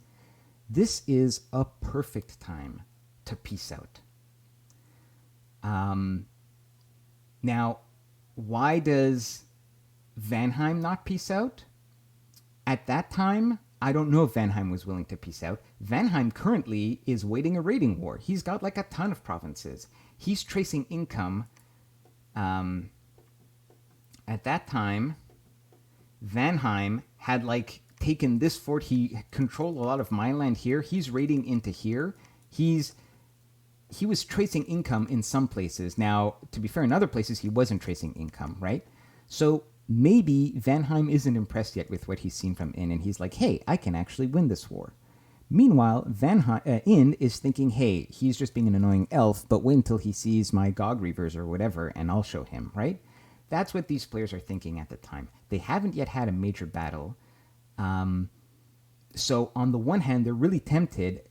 This is a perfect time to peace out. Now, why does Vanheim not peace out? At that time, I don't know if Vanheim was willing to peace out. Vanheim currently is waging a raiding war. He's got like a ton of provinces. He's tracing income. At that time, Vanheim had like taken this fort. He controlled a lot of my land here. He's raiding into here. He was tracing income in some places. Now, to be fair, in other places, he wasn't tracing income, right? So maybe Vanheim isn't impressed yet with what he's seen from In, and he's like, hey, I can actually win this war. Meanwhile, Ind is thinking, hey, he's just being an annoying elf, but wait until he sees my Gog Reavers or whatever, and I'll show him, right? That's what these players are thinking at the time. They haven't yet had a major battle. So on the one hand, they're really tempted.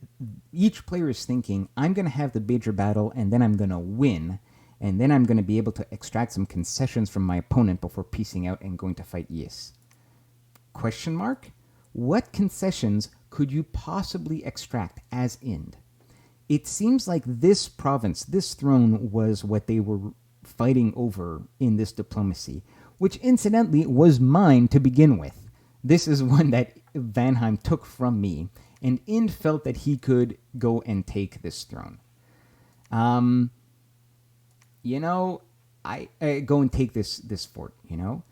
Each player is thinking, I'm going to have the major battle, and then I'm going to win, and then I'm going to be able to extract some concessions from my opponent before piecing out and going to fight Ys. Question mark? What concessions could you possibly extract as Ind? It seems like this province, this throne, was what they were fighting over in this diplomacy, which incidentally was mine to begin with. This is one that Vanheim took from me, and Ind felt that he could go and take this throne. I go and take this fort, and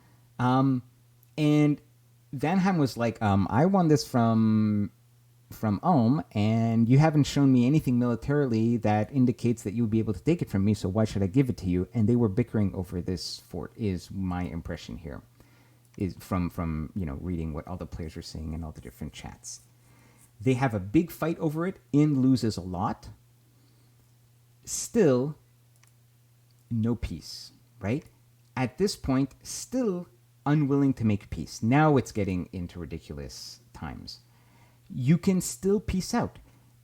Vanheim was like, I won this from Ulm, and you haven't shown me anything militarily that indicates that you would be able to take it from me, so why should I give it to you? And they were bickering over this fort, is my impression here, is from reading what all the players are saying in all the different chats. They have a big fight over it. Ind loses a lot. Still, no peace, right? At this point, still unwilling to make peace. Now it's getting into ridiculous times. You can still peace out.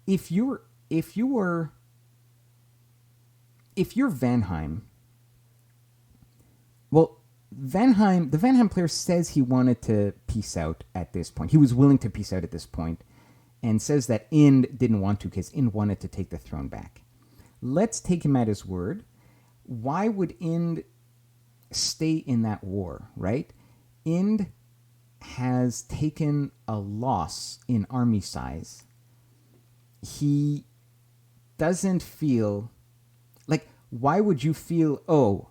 If you're Vanheim, well, the Vanheim player says he wanted to peace out at this point. He was willing to peace out at this point, and says that Ind didn't want to because Ind wanted to take the throne back. Let's take him at his word. Why would Ind stay in that war, right? Ind has taken a loss in army size. He doesn't feel like, why would you feel, oh,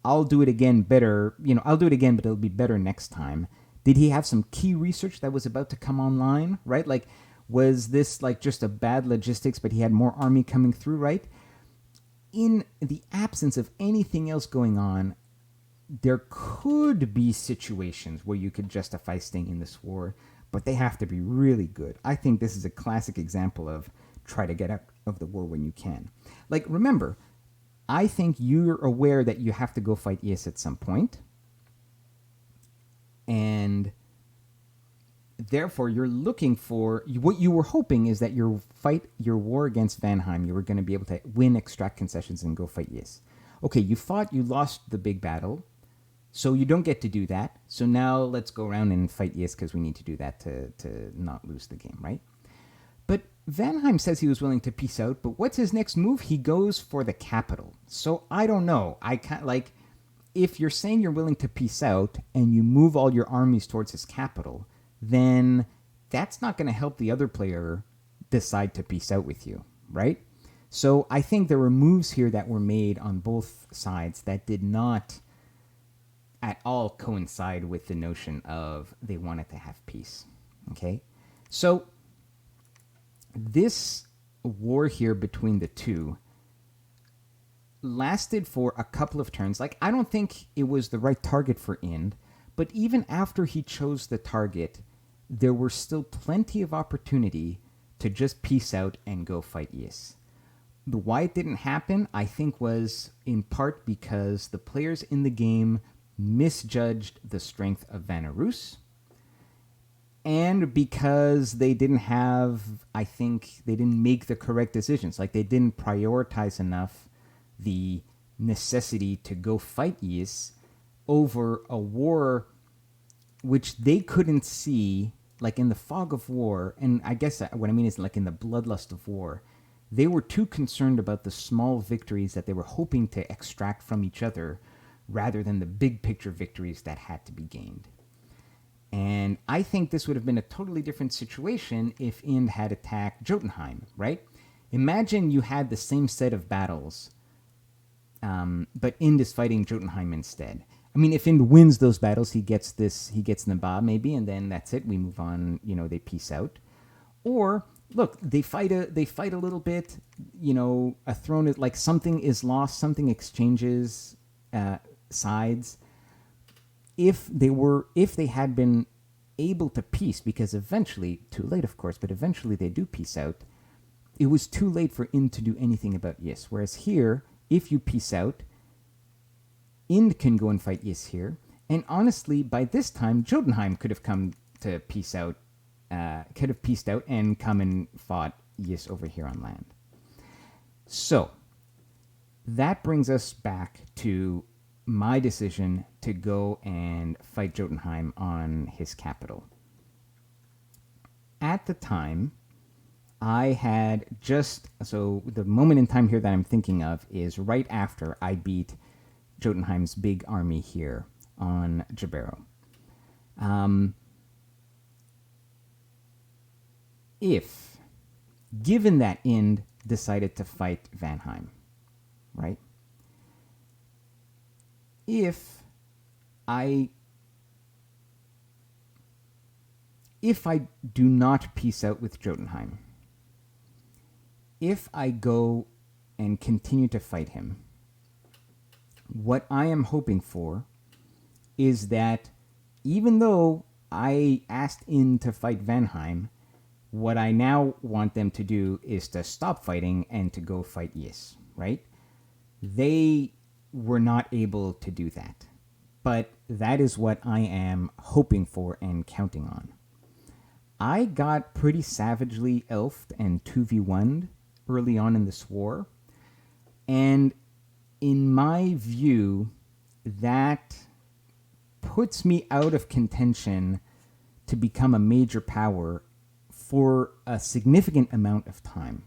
I'll do it again better, I'll do it again, but it'll be better next time. Did he have some key research that was about to come online, right? Like, was this like just a bad logistics, but he had more army coming through, right? In the absence of anything else going on, there could be situations where you could justify staying in this war, but they have to be really good. I think this is a classic example of try to get out of the war when you can. Like, remember, I think you're aware that you have to go fight Ys at some point, and therefore you're looking for, what you were hoping is that your war against Vanheim, you were going to be able to win, extract concessions, and go fight Ys. Okay, you lost the big battle, so you don't get to do that. So now let's go around and fight Ys because we need to do that to not lose the game, right? But Vanheim says he was willing to peace out, but what's his next move? He goes for the capital. So I don't know. I can't, like, if you're saying you're willing to peace out and you move all your armies towards his capital, then that's not going to help the other player decide to peace out with you, right? So I think there were moves here that were made on both sides that did not at all coincide with the notion of they wanted to have peace, okay? So this war here between the two lasted for a couple of turns. Like, I don't think it was the right target for Ind, but even after he chose the target, there were still plenty of opportunity to just peace out and go fight Ys. The why it didn't happen, I think, was in part because the players in the game misjudged the strength of Vanarus, and because they didn't make the correct decisions. Like, they didn't prioritize enough the necessity to go fight Ys over a war which they couldn't see, like in the fog of war. And I guess what I mean is, like, in the bloodlust of war, they were too concerned about the small victories that they were hoping to extract from each other rather than the big picture victories that had to be gained. And I think this would have been a totally different situation if Ind had attacked Jotunheim, right? Imagine you had the same set of battles, but Ind is fighting Jotunheim instead. I mean, if Ind wins those battles, he gets Nabab maybe, and then that's it. We move on. They peace out. Or look, they fight a little bit. A throne is like, something is lost, something exchanges sides. If they had been able to peace, because eventually, too late of course, but eventually they do peace out. It was too late for Ind to do anything about Yis. Whereas here, if you peace out, Ind can go and fight Yis here. And honestly, by this time, Jotunheim could have come to peace out, could have peaced out and come and fought Yis over here on land. So, that brings us back to my decision to go and fight Jotunheim on his capital. At the time, I had so the moment in time here that I'm thinking of is right after I beat Jotunheim's big army here on Jabero. If, given that Ind decided to fight Vanheim, right? If I do not peace out with Jotunheim, if I go and continue to fight him, what I am hoping for is that even though I asked Ind to fight Vanheim, what I now want them to do is to stop fighting and to go fight Yis, right? They were not able to do that. But that is what I am hoping for and counting on. I got pretty savagely elfed and 2v1'd early on in this war. And in my view, that puts me out of contention to become a major power for a significant amount of time.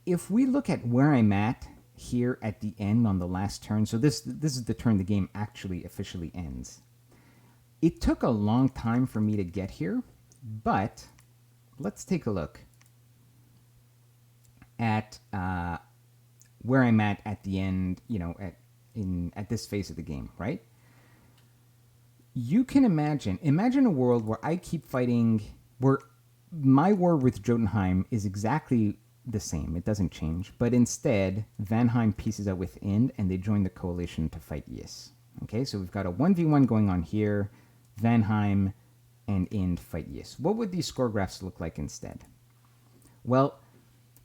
If we look at where I'm at here at the end on the last turn, so this is the turn the game actually officially ends. It took a long time for me to get here, but let's take a look at where I'm at the end, at this phase of the game, right? You can imagine a world where I keep fighting, where my war with Jotunheim is exactly the same. It doesn't change. But instead, Vanheim pieces out with Ind, and they join the coalition to fight Yis. Okay, so we've got a 1v1 going on here. Vanheim and Ind fight Yis. What would these score graphs look like instead? Well,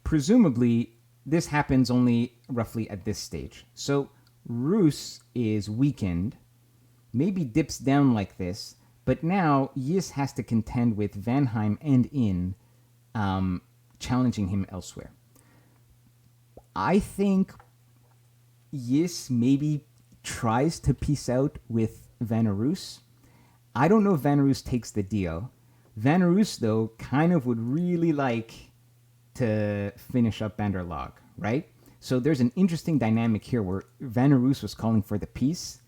presumably, this happens only roughly at this stage. So Rus is weakened, maybe dips down like this, but now Yis has to contend with Vanheim and Ind, challenging him elsewhere. I think Yis maybe tries to peace out with Vanarus. I don't know if Vanarus takes the deal. Vanarus, though, kind of would really like to finish up Bandarlog, right? So there's an interesting dynamic here where Vanarus was calling for the peace,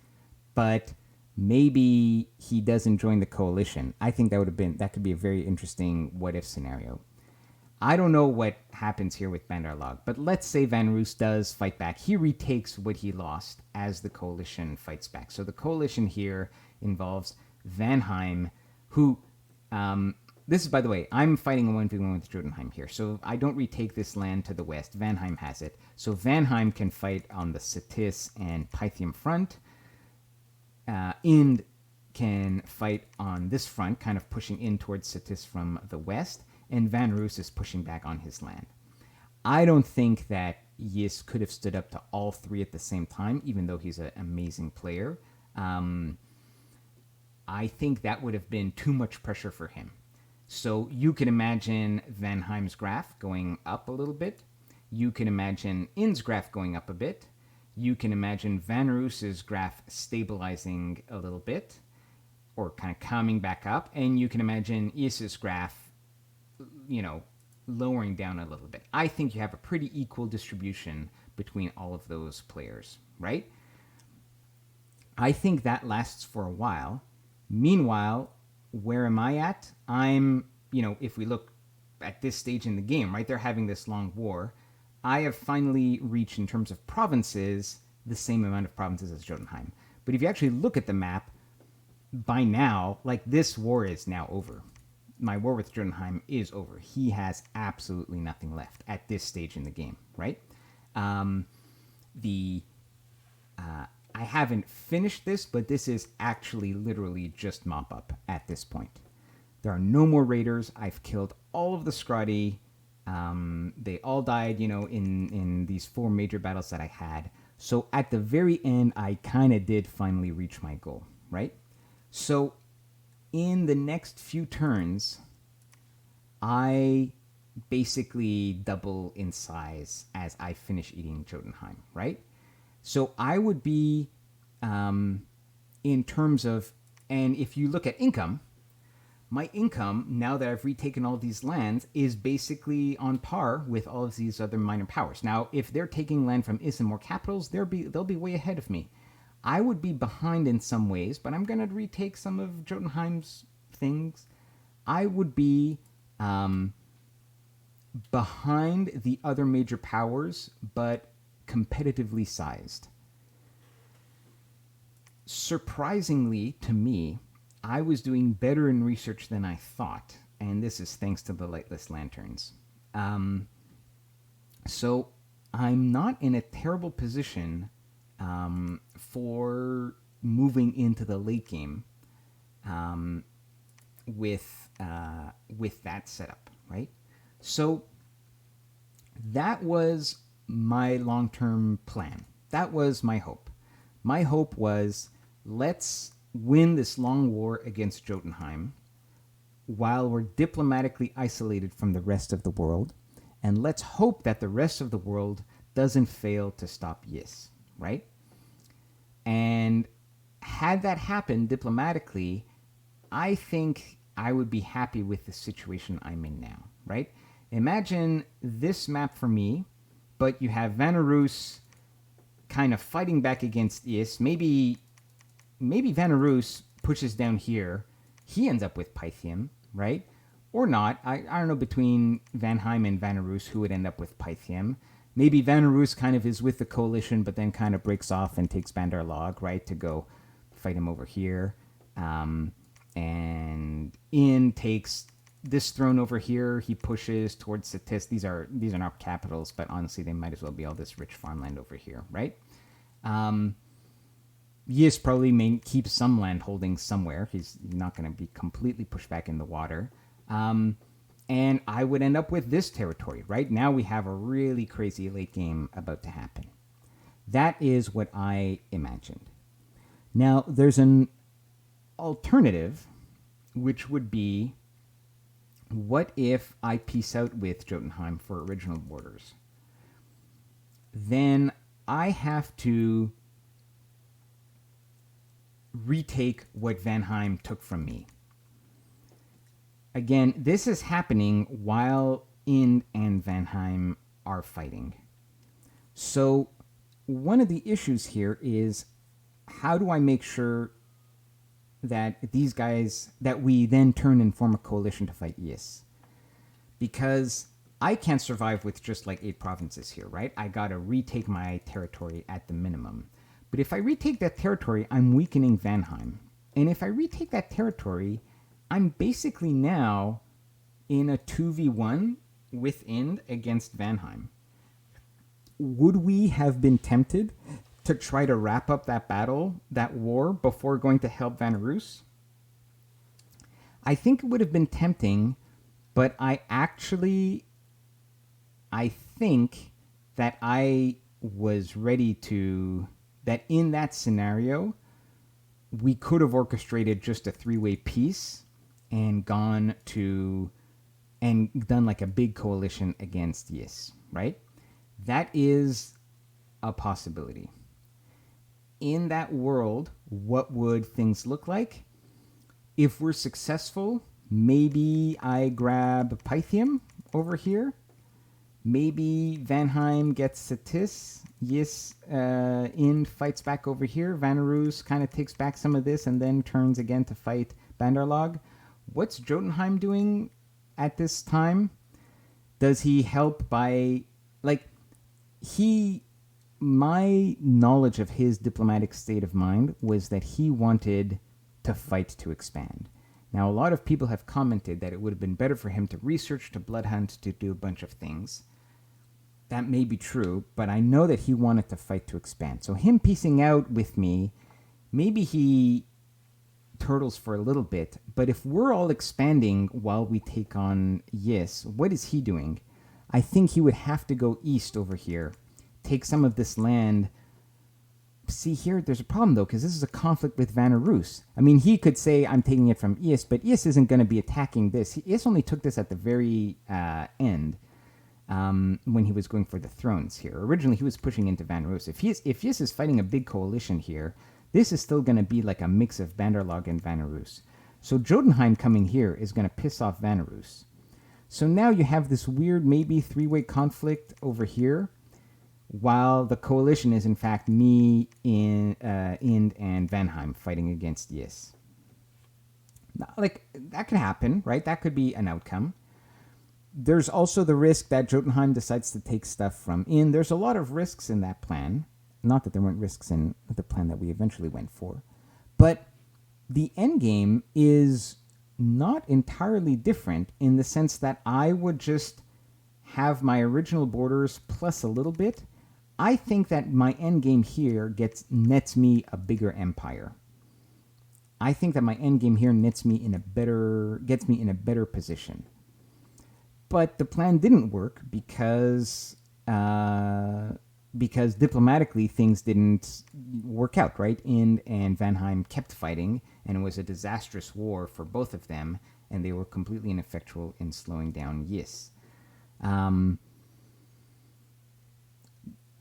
but maybe he doesn't join the coalition. I think that could be a very interesting what-if scenario. I don't know what happens here with Bandarlog, but let's say Vanarus does fight back. He retakes what he lost as the coalition fights back. So the coalition here involves Vanheim, who, this is, by the way, I'm fighting a 1v1 with Jotunheim here. So I don't retake this land to the west. Vanheim has it. So Vanheim can fight on the Cetis and Pythium front. Ind can fight on this front, kind of pushing in towards Cetis from the west. And Vanarus is pushing back on his land. I don't think that Yis could have stood up to all three at the same time, even though he's an amazing player. I think that would have been too much pressure for him. So you can imagine Vanheim's graph going up a little bit. You can imagine Ind's graph going up a bit. You can imagine Vanarus's graph stabilizing a little bit, or kind of coming back up. And you can imagine Yis's graph, lowering down a little bit. I think you have a pretty equal distribution between all of those players, right? I think that lasts for a while. Meanwhile, where am I at? I'm, if we look at this stage in the game, right, they're having this long war. I have finally reached, in terms of provinces, the same amount of provinces as Jotunheim. But if you actually look at the map, by now, this war is now over. My war with Jotunheim is over. He has absolutely nothing left at this stage in the game, right? I haven't finished this, but this is actually literally just mop up at this point. There are no more raiders. I've killed all of the Scrotty. They all died, in these 4 major battles that I had. So at the very end, I kind of did finally reach my goal, right? So in the next few turns, I basically double in size as I finish eating Jotunheim, right? So I would be, in terms of, and if you look at income, my income, now that I've retaken all these lands, is basically on par with all of these other minor powers. Now, if they're taking land from Is and more capitals, they'll be way ahead of me. I would be behind in some ways, but I'm going to retake some of Jotunheim's things. I would be behind the other major powers, but competitively sized. Surprisingly to me, I was doing better in research than I thought, and this is thanks to the Lightless Lanterns. So I'm not in a terrible position for moving into the late game with that setup, right? So that was my long-term plan. That was my hope. My hope was, let's win this long war against Jotunheim while we're diplomatically isolated from the rest of the world, and let's hope that the rest of the world doesn't fail to stop Yis, right? And had that happened diplomatically, I think I would be happy with the situation I'm in now, right? Imagine this map for me, but you have Vanarus kind of fighting back against Is. Maybe Vanarus pushes down here. He ends up with Pythium, right? Or not. I don't know between Vanheim and Vanarus who would end up with Pythium. Maybe Vanarus kind of is with the coalition, but then kind of breaks off and takes Bandar Log, right, to go fight him over here. And In takes this throne over here. He pushes towards Satis. These are not capitals, but honestly, they might as well be all this rich farmland over here, right? Yis probably may keep some land holdings somewhere. He's not going to be completely pushed back in the water. And I would end up with this territory. Right now we have a really crazy late game about to happen. That is what I imagined. Now, there's an alternative, which would be, what if I peace out with Jotunheim for original borders? Then I have to retake what Vanheim took from me. Again, this is happening while Ind and Vanheim are fighting. So one of the issues here is, how do I make sure that these guys, that we then turn and form a coalition to fight Yis? Because I can't survive with just like 8 provinces here, right? I gotta retake my territory at the minimum. But if I retake that territory, I'm weakening Vanheim. And if I retake that territory, I'm basically now in a 2v1 with Ind against Vanheim. Would we have been tempted to try to wrap up that battle, that war, before going to help Vanarus? I think it would have been tempting, but I think that I was ready to, that in that scenario, we could have orchestrated just a 3-way peace and gone to, and done like a big coalition against Yis, right? That is a possibility. In that world, what would things look like? If we're successful, maybe I grab Pythium over here. Maybe Vanheim gets Satis. Yis Ind fights back over here. Vanarus kind of takes back some of this and then turns again to fight Bandar Log. What's Jotunheim doing at this time? Does he help by, like, my knowledge of his diplomatic state of mind was that he wanted to fight to expand. Now, a lot of people have commented that it would have been better for him to research, to bloodhunt, to do a bunch of things. that may be true, but I know that he wanted to fight to expand. So him piecing out with me, maybe he turtles for a little bit, but if we're all expanding while we take on Yis, what is he doing? I think he would have to go east over here, take some of this land. See here, there's a problem though, because this is a conflict with Vanarus. I mean, he could say, I'm taking it from Is, but Is isn't going to be attacking this. Is only took this at the very end when he was going for the thrones here. Originally, he was pushing into Vanarus. If Is is fighting a big coalition here, this is still going to be like a mix of Banderlog and Vanarus. So Jotunheim coming here is going to piss off Vanarus. So now you have this weird, maybe three-way conflict over here, while the coalition is in fact me, Ind, and Vanheim fighting against Yis. Like, that could happen, right? That could be an outcome. There's also the risk that Jotunheim decides to take stuff from Ind. There's a lot of risks in that plan. Not that there weren't risks in the plan that we eventually went for. But the end game is not entirely different in the sense that I would just have my original borders plus a little bit. I think that my end game here nets me a bigger empire. I think that my end game here gets me in a better position. But the plan didn't work because diplomatically things didn't work out, right? Ind and Vanheim kept fighting, and it was a disastrous war for both of them, and they were completely ineffectual in slowing down Yis.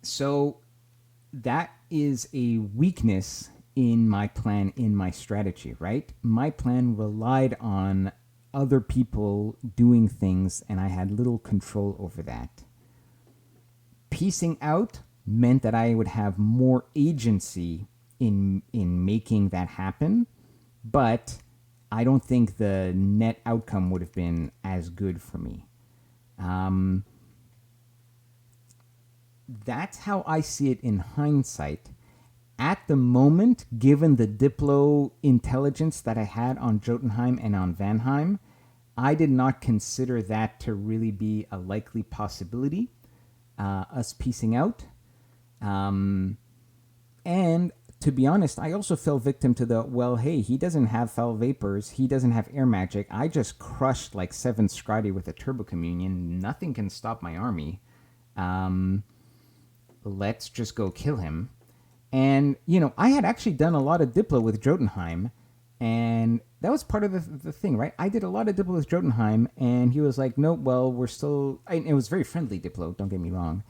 So that is a weakness in my plan, in my strategy, right? My plan relied on other people doing things, and I had little control over that. Piecing out meant that I would have more agency in making that happen, but I don't think the net outcome would have been as good for me. That's how I see it in hindsight. At the moment, given the Diplo intelligence that I had on Jotunheim and on Vanheim, I did not consider that to really be a likely possibility, us piecing out. And to be honest, I also fell victim to hey, he doesn't have foul vapors, he doesn't have air magic. I just crushed like 7 Scradi with a turbo communion. Nothing can stop my army. Let's just go kill him. And, I had actually done a lot of Diplo with Jotunheim, and that was part of the thing, right? I did a lot of Diplo with Jotunheim, and he was like, no, well, we're still... it was very friendly Diplo, don't get me wrong.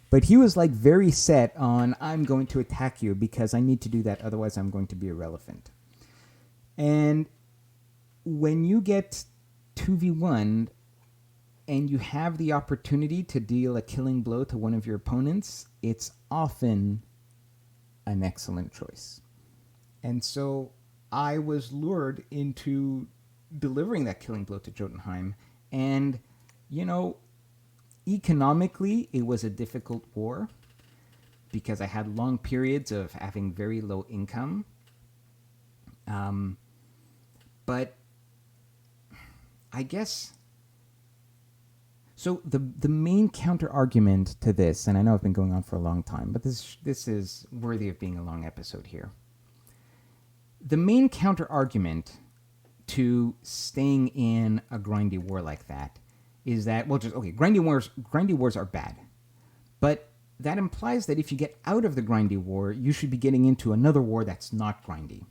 But he was like very set on, I'm going to attack you because I need to do that, otherwise I'm going to be irrelevant. And when you get 2v1 and you have the opportunity to deal a killing blow to one of your opponents, it's often an excellent choice. And so I was lured into delivering that killing blow to Jotunheim. And, economically, it was a difficult war because I had long periods of having very low income. But I guess... So the main counter argument to this, and I know I've been going on for a long time, but this is worthy of being a long episode here. The main counter argument to staying in a grindy war like that is that, grindy wars are bad. But that implies that if you get out of the grindy war, you should be getting into another war that's not grindy.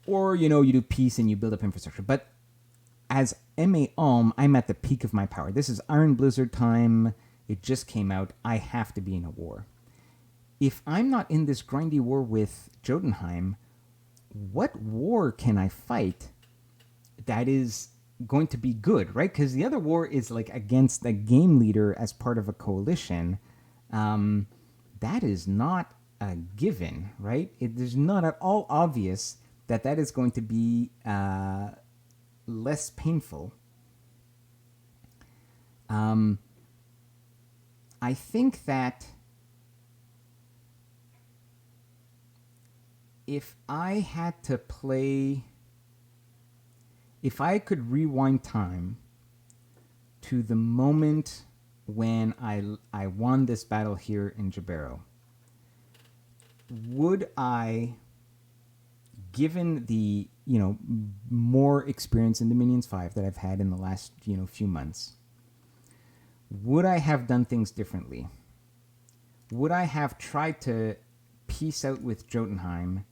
Or, you do peace and you build up infrastructure. But as M.A. Ulm, I'm at the peak of my power. This is Iron Blizzard time. It just came out. I have to be in a war. If I'm not in this grindy war with Jotunheim, what war can I fight that is going to be good, right? Because the other war is like against a game leader as part of a coalition. That is not a given, right? It is not at all obvious that is going to be... less painful. I think that if I could rewind time to the moment when I won this battle here in Jabero, would I, given the more experience in Dominions 5 that I've had in the last few months, would I have done things differently? Would I have tried to peace out with Jotunheim,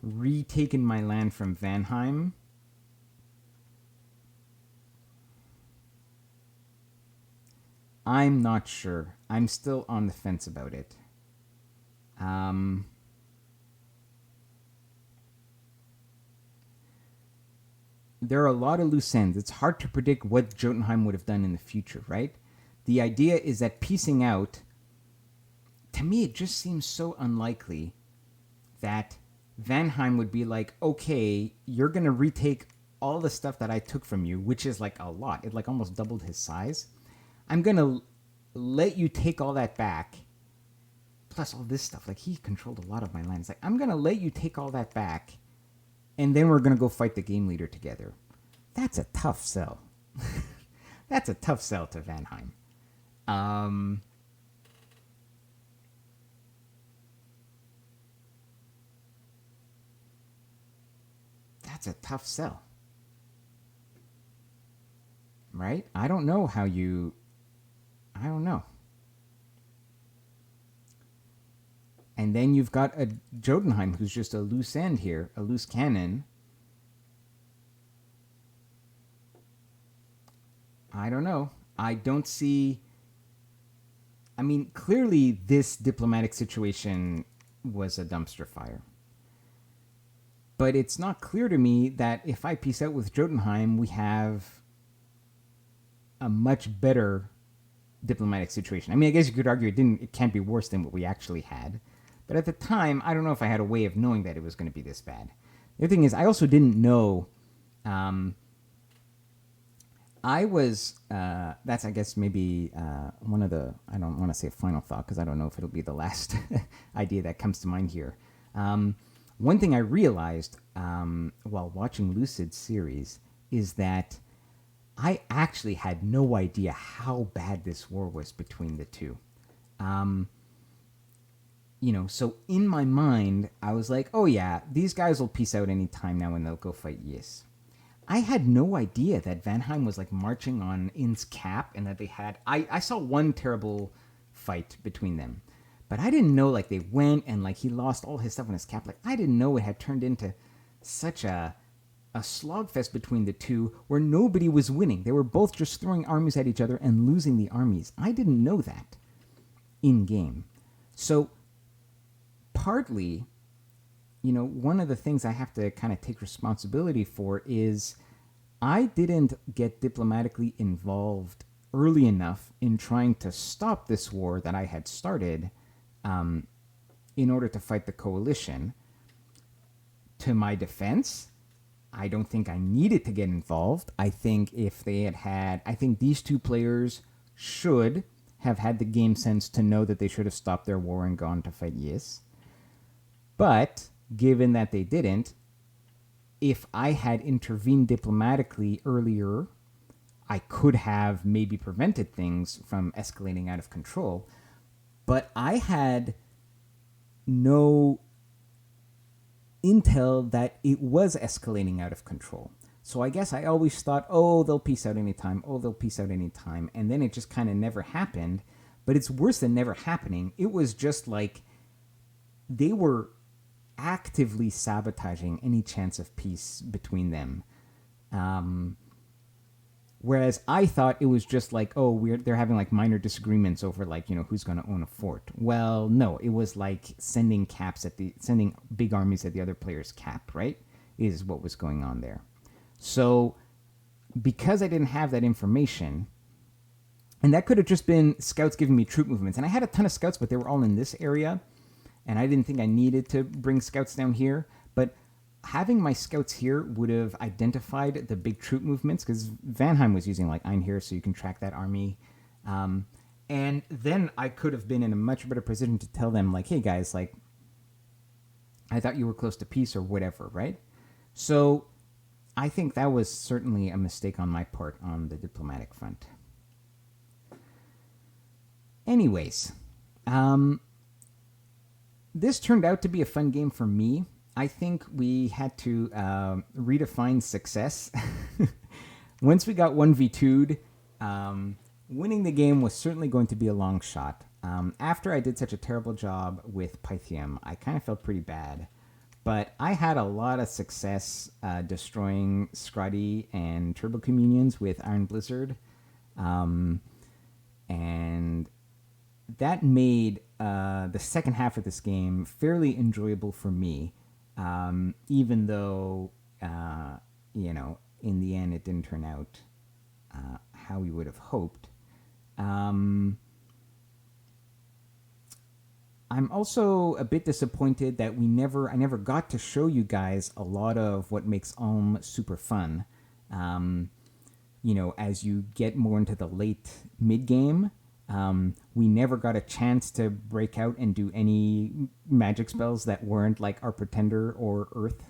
retaken my land from Vanheim? I'm not sure. I'm still on the fence about it. There are a lot of loose ends. It's hard to predict what Jotunheim would have done in the future, right? The idea is that piecing out, to me, it just seems so unlikely that Vanheim would be like, okay, you're going to retake all the stuff that I took from you, which is like a lot. It like almost doubled his size. I'm going to let you take all that back. Plus all this stuff. Like, he controlled a lot of my lands. Like, I'm going to let you take all that back, and then we're going to go fight the game leader together. That's a tough sell. That's a tough sell to Vanheim. That's a tough sell. Right? I don't know. And then you've got a Jotunheim who's just a loose end here, a loose cannon. I don't know. I don't see... I mean, clearly this diplomatic situation was a dumpster fire. But it's not clear to me that if I peace out with Jotunheim, we have a much better diplomatic situation. I mean, I guess you could argue it can't be worse than what we actually had. But at the time, I don't know if I had a way of knowing that it was going to be this bad. The other thing is, I also didn't know. That's, I guess, maybe one of the, I don't want to say a final thought because I don't know if it'll be the last idea that comes to mind here. One thing I realized while watching Lucid's series is that I actually had no idea how bad this war was between the two. So in my mind, I was like, oh yeah, these guys will peace out any time now and they'll go fight Ys. I had no idea that Vanheim was like marching on Inn's cap and that they had... I saw one terrible fight between them. But I didn't know like they went and like he lost all his stuff on his cap. Like I didn't know it had turned into such a slogfest between the two where nobody was winning. They were both just throwing armies at each other and losing the armies. I didn't know that in game. So partly, one of the things I have to kind of take responsibility for is I didn't get diplomatically involved early enough in trying to stop this war that I had started in order to fight the coalition. To my defense, I don't think I needed to get involved. I think if they had, I think these two players should have had the game sense to know that they should have stopped their war and gone to fight Ys. But given that they didn't, if I had intervened diplomatically earlier, I could have maybe prevented things from escalating out of control. But I had no intel that it was escalating out of control. So I guess I always thought, oh, they'll peace out anytime. Oh, they'll peace out anytime. And then it just kind of never happened. But it's worse than never happening. It was just like they were actively sabotaging any chance of peace between them. Whereas I thought it was just like, oh, they're having like minor disagreements over like, who's going to own a fort. Well, no, it was like sending big armies at the other player's cap, right? Is what was going on there. So because I didn't have that information, and that could have just been scouts giving me troop movements. And I had a ton of scouts, but they were all in this area. And I didn't think I needed to bring scouts down here. But having my scouts here would have identified the big troop movements, because Vanheim was using like Einherjar, so you can track that army. And then I could have been in a much better position to tell them like, hey guys, like, I thought you were close to peace or whatever, right? So I think that was certainly a mistake on my part on the diplomatic front. Anyways, this turned out to be a fun game for me. I think we had to redefine success. Once we got 1v2'd, winning the game was certainly going to be a long shot. After I did such a terrible job with Pythium, I kind of felt pretty bad. But I had a lot of success destroying Scrotty and Turbo Communions with Iron Blizzard. And that made the second half of this game fairly enjoyable for me, even though, in the end it didn't turn out how we would have hoped. I'm also a bit disappointed that I never got to show you guys a lot of what makes Ulm super fun. As you get more into the late mid-game, we never got a chance to break out and do any magic spells that weren't like our Pretender or Earth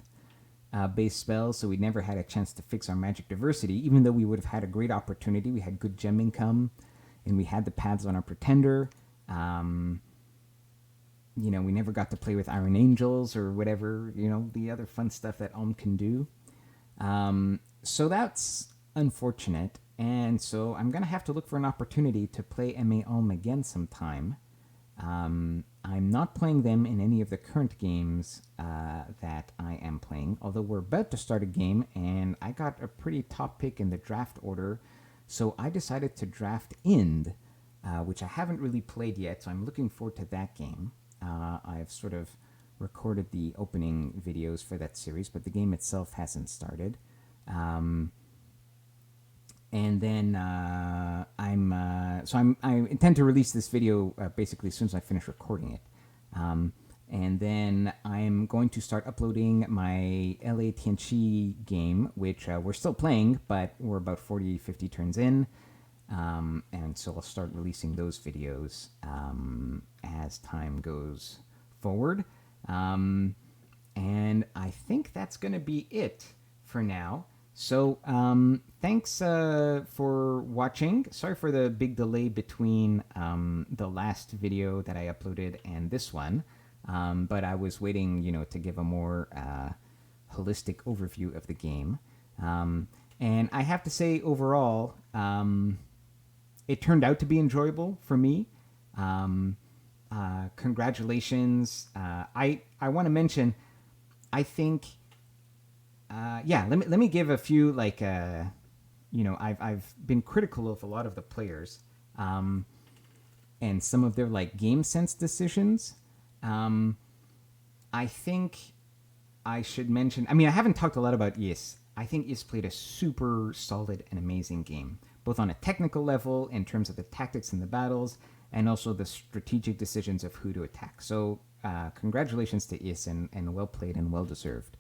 based spells, so we never had a chance to fix our magic diversity, even though we would have had a great opportunity. We had good gem income, and we had the paths on our Pretender. We never got to play with Iron Angels or whatever, the other fun stuff that Ulm can do. So that's unfortunate. And so I'm going to have to look for an opportunity to play MA Ulm again sometime. I'm not playing them in any of the current games that I am playing, although we're about to start a game, and I got a pretty top pick in the draft order, so I decided to draft Ind, which I haven't really played yet, so I'm looking forward to that game. I've sort of recorded the opening videos for that series, but the game itself hasn't started. And then I intend to release this video basically as soon as I finish recording it. And then I'm going to start uploading my LA Tianchi game, which we're still playing, but we're about 40, 50 turns in. And so I'll start releasing those videos as time goes forward. And I think that's going to be it for now. So thanks for watching. Sorry for the big delay between the last video that I uploaded and this one. But I was waiting, to give a more holistic overview of the game. And I have to say, overall, it turned out to be enjoyable for me. Congratulations. I want to mention, I think, let me give a few, I've been critical of a lot of the players, and some of their game sense decisions. I think I should mention, I haven't talked a lot about Is. I think Is played a super solid and amazing game, both on a technical level in terms of the tactics in the battles and also the strategic decisions of who to attack. So congratulations to Is, and well played and well deserved.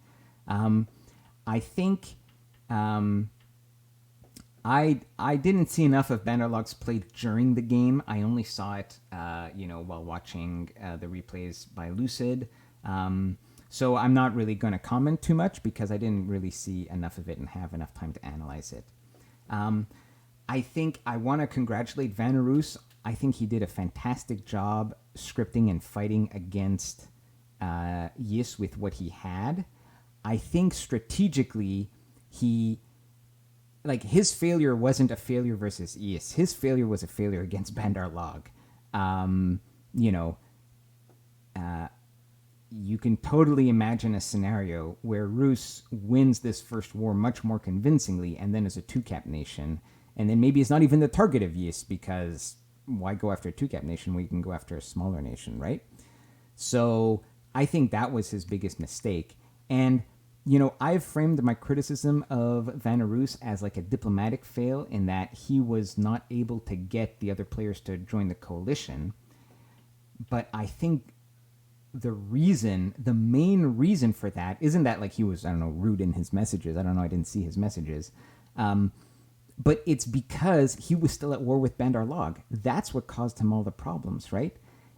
I think I didn't see enough of Bannerlog's play during the game. I only saw it, while watching the replays by Lucid. So I'm not really going to comment too much because I didn't really see enough of it and have enough time to analyze it. I think I want to congratulate Vanarus. I think he did a fantastic job scripting and fighting against Yis with what he had. I think strategically, his failure wasn't a failure versus Yis. His failure was a failure against Bandar Log. You can totally imagine a scenario where Rus wins this first war much more convincingly and then is a two-cap nation, and then maybe it's not even the target of Yis, because why go after a two-cap nation when you can go after a smaller nation, right? So I think that was his biggest mistake. And, I've framed my criticism of Vanarus as a diplomatic fail in that he was not able to get the other players to join the coalition. But I think the main reason for that isn't that he was, rude in his messages. I don't know, I didn't see his messages. But it's because he was still at war with Bandar Log. That's what caused him all the problems, right?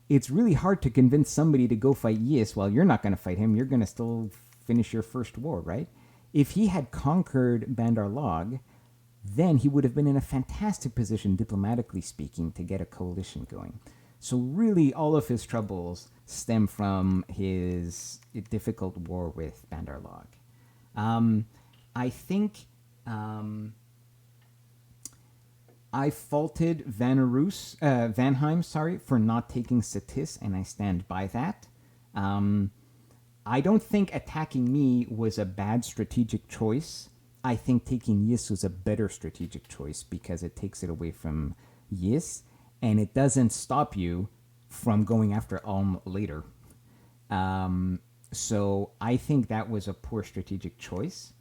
It's really hard to convince somebody to go fight Yis while you're not going to fight him. You're going to still finish your first war, right? If he had conquered Bandar Log, then he would have been in a fantastic position, diplomatically speaking, to get a coalition going. So really, all of his troubles stem from his difficult war with Bandar Log. I think I faulted Vanheim, for not taking Satis, and I stand by that. I don't think attacking me was a bad strategic choice. I think taking Yis was a better strategic choice because it takes it away from Yis, and it doesn't stop you from going after Ulm later. So I think that was a poor strategic choice.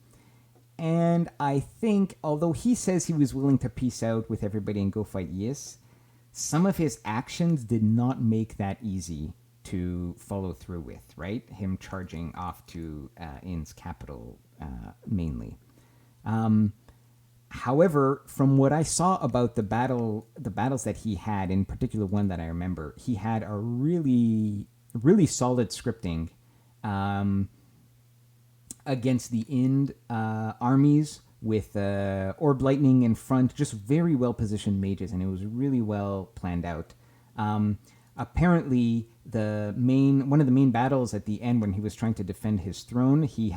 And I think, although he says he was willing to peace out with everybody and go fight Yis, some of his actions did not make that easy to follow through with, right? Him charging off to Inn's capital mainly. However, from what I saw about the battles that he had, in particular one that I remember, he had a really, really solid scripting against the Ind armies with Orb Lightning in front, just very well positioned mages, and it was really well planned out. Apparently, one of the main battles at the end when he was trying to defend his throne, he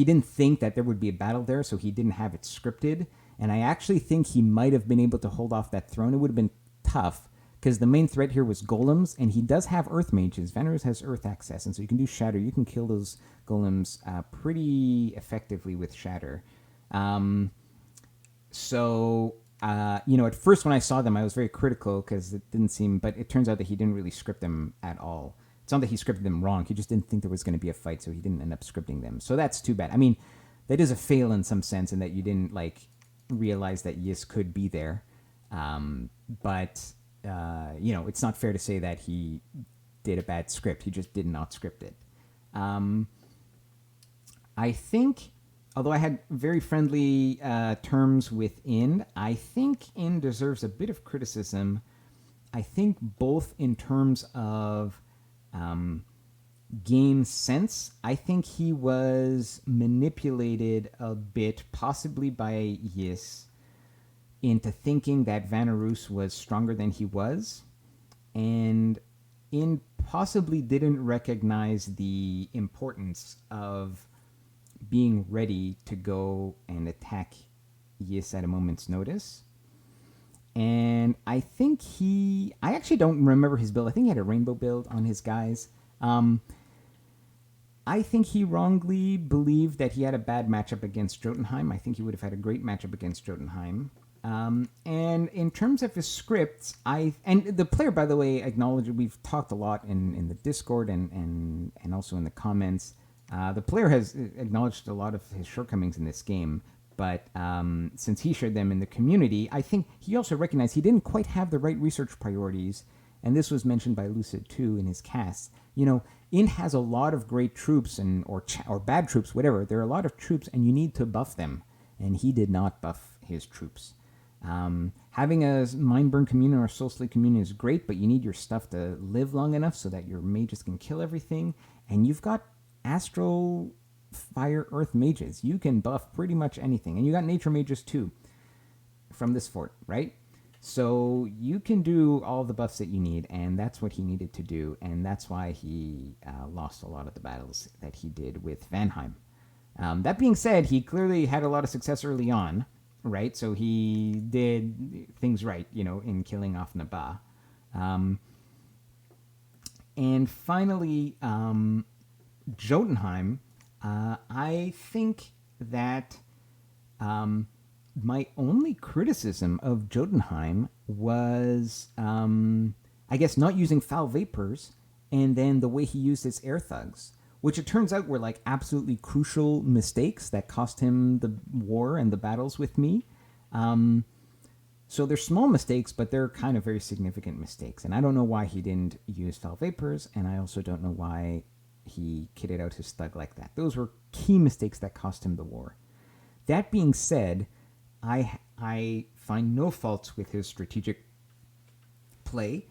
didn't think that there would be a battle there, so he didn't have it scripted. And I actually think he might have been able to hold off that throne. It would have been tough, because the main threat here was golems, and he does have earth mages. Vanarus has earth access, and so you can do shatter. You can kill those golems pretty effectively with shatter. At first when I saw them, I was very critical because it didn't seem, but it turns out that he didn't really script them at all. It's not that he scripted them wrong. He just didn't think there was going to be a fight, so he didn't end up scripting them. So that's too bad. I mean, that is a fail in some sense in that you didn't realize that Yis could be there. But it's not fair to say that he did a bad script. He just did not script it. I think, although I had very friendly terms with Ind, I think Ind deserves a bit of criticism. I think both in terms of game sense, I think he was manipulated a bit, possibly by Yis, into thinking that Vanarus was stronger than he was, and Ind possibly didn't recognize the importance of being ready to go and attack Yis at a moment's notice. And I think I actually don't remember his build. I think he had a rainbow build on his guys. I think he wrongly believed that he had a bad matchup against Jotunheim. I think he would have had a great matchup against Jotunheim. And in terms of his scripts, and the player, by the way, acknowledged, we've talked a lot in the Discord and also in the comments. The player has acknowledged a lot of his shortcomings in this game, but since he shared them in the community, I think he also recognized he didn't quite have the right research priorities, and this was mentioned by Lucid too in his cast. Ind has a lot of great troops or bad troops, whatever. There are a lot of troops, and you need to buff them, and he did not buff his troops. Having a Mindburn communion or a Soul Slate communion is great, but you need your stuff to live long enough so that your mages can kill everything, and you've got Astral Fire Earth mages. You can buff pretty much anything. And you got nature mages too from this fort, right? So you can do all the buffs that you need, and that's what he needed to do, and that's why he lost a lot of the battles that he did with Vanheim. That being said, he clearly had a lot of success early on, right? So he did things right, in killing off Nabah. And finally, Jotunheim, I think that my only criticism of Jotunheim was, I guess, not using foul vapors, and then the way he used his air thugs, which it turns out were absolutely crucial mistakes that cost him the war and the battles with me. So they're small mistakes, but they're kind of very significant mistakes. And I don't know why he didn't use foul vapors, and I also don't know why he kitted out his thug like that. Those were key mistakes that cost him the war. That being said, I find no faults with his strategic play.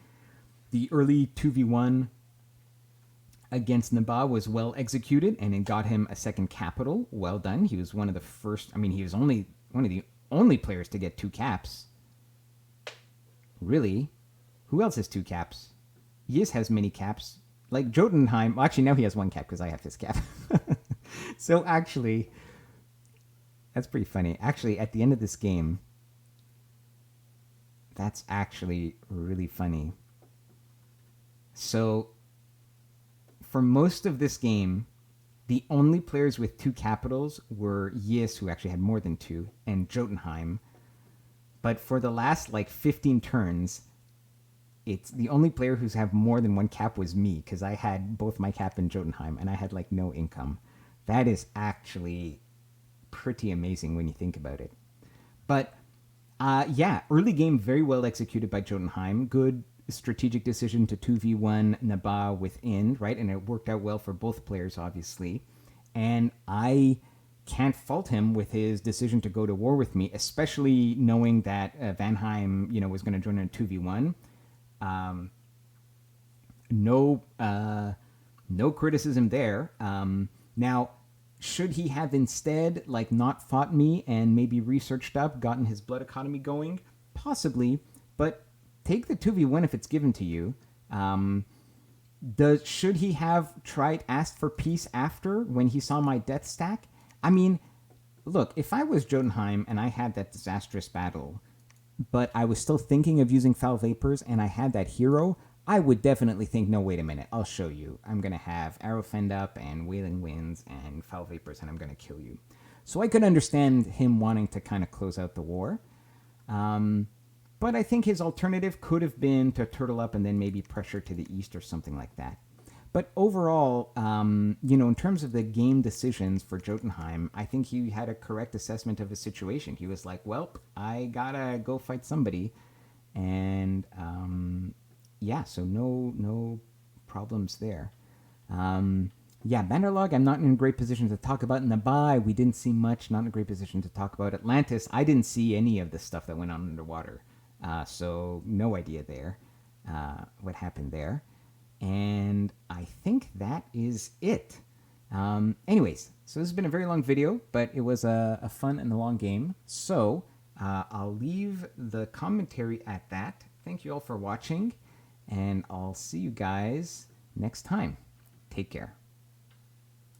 The early 2v1 against Nabah was well executed, and it got him a second capital. Well done. He was one of the first. I mean, he was only one of the only players to get 2 caps. Really? Who else has 2 caps? Yiz has many caps. Like Jotunheim. Well, actually, now he has 1 cap because I have his cap. So actually, that's pretty funny. Actually, at the end of this game, that's actually really funny. So, for most of this game, the only players with 2 capitals were Yiz, who actually had more than 2, and Jotunheim. But for the last, 15 turns, it's the only player who's have more than 1 cap was me, because I had both my cap and Jotunheim, and I had, no income. That is actually pretty amazing when you think about it. But, yeah, early game very well executed by Jotunheim. Good strategic decision to 2v1 Naba within, right? And it worked out well for both players, obviously. And I can't fault him with his decision to go to war with me, especially knowing that Vanheim, was going to join in a 2v1. No criticism there. Now, should he have instead not fought me and maybe researched up, gotten his blood economy going? Possibly, but take the 2v1 if it's given to you. Should he have asked for peace after when he saw my death stack? I mean, look, if I was Jotunheim and I had that disastrous battle, but I was still thinking of using Foul Vapors and I had that hero, I would definitely think, no, wait a minute, I'll show you. I'm going to have Arrow Fend up and Wailing Winds and Foul Vapors, and I'm going to kill you. So I could understand him wanting to kind of close out the war. But I think his alternative could have been to turtle up and then maybe pressure to the east or something like that. But overall, in terms of the game decisions for Jotunheim, I think he had a correct assessment of his situation. He was like, well, I gotta go fight somebody. And yeah, so no problems there. Bannerlog, I'm not in a great position to talk about. In the buy, we didn't see much. Not in a great position to talk about. Atlantis, I didn't see any of the stuff that went on underwater. So no idea there what happened there. And I think that is it. Anyways, so this has been a very long video, but it was a fun and a long game. So I'll leave the commentary at that. Thank you all for watching, and I'll see you guys next time. Take care.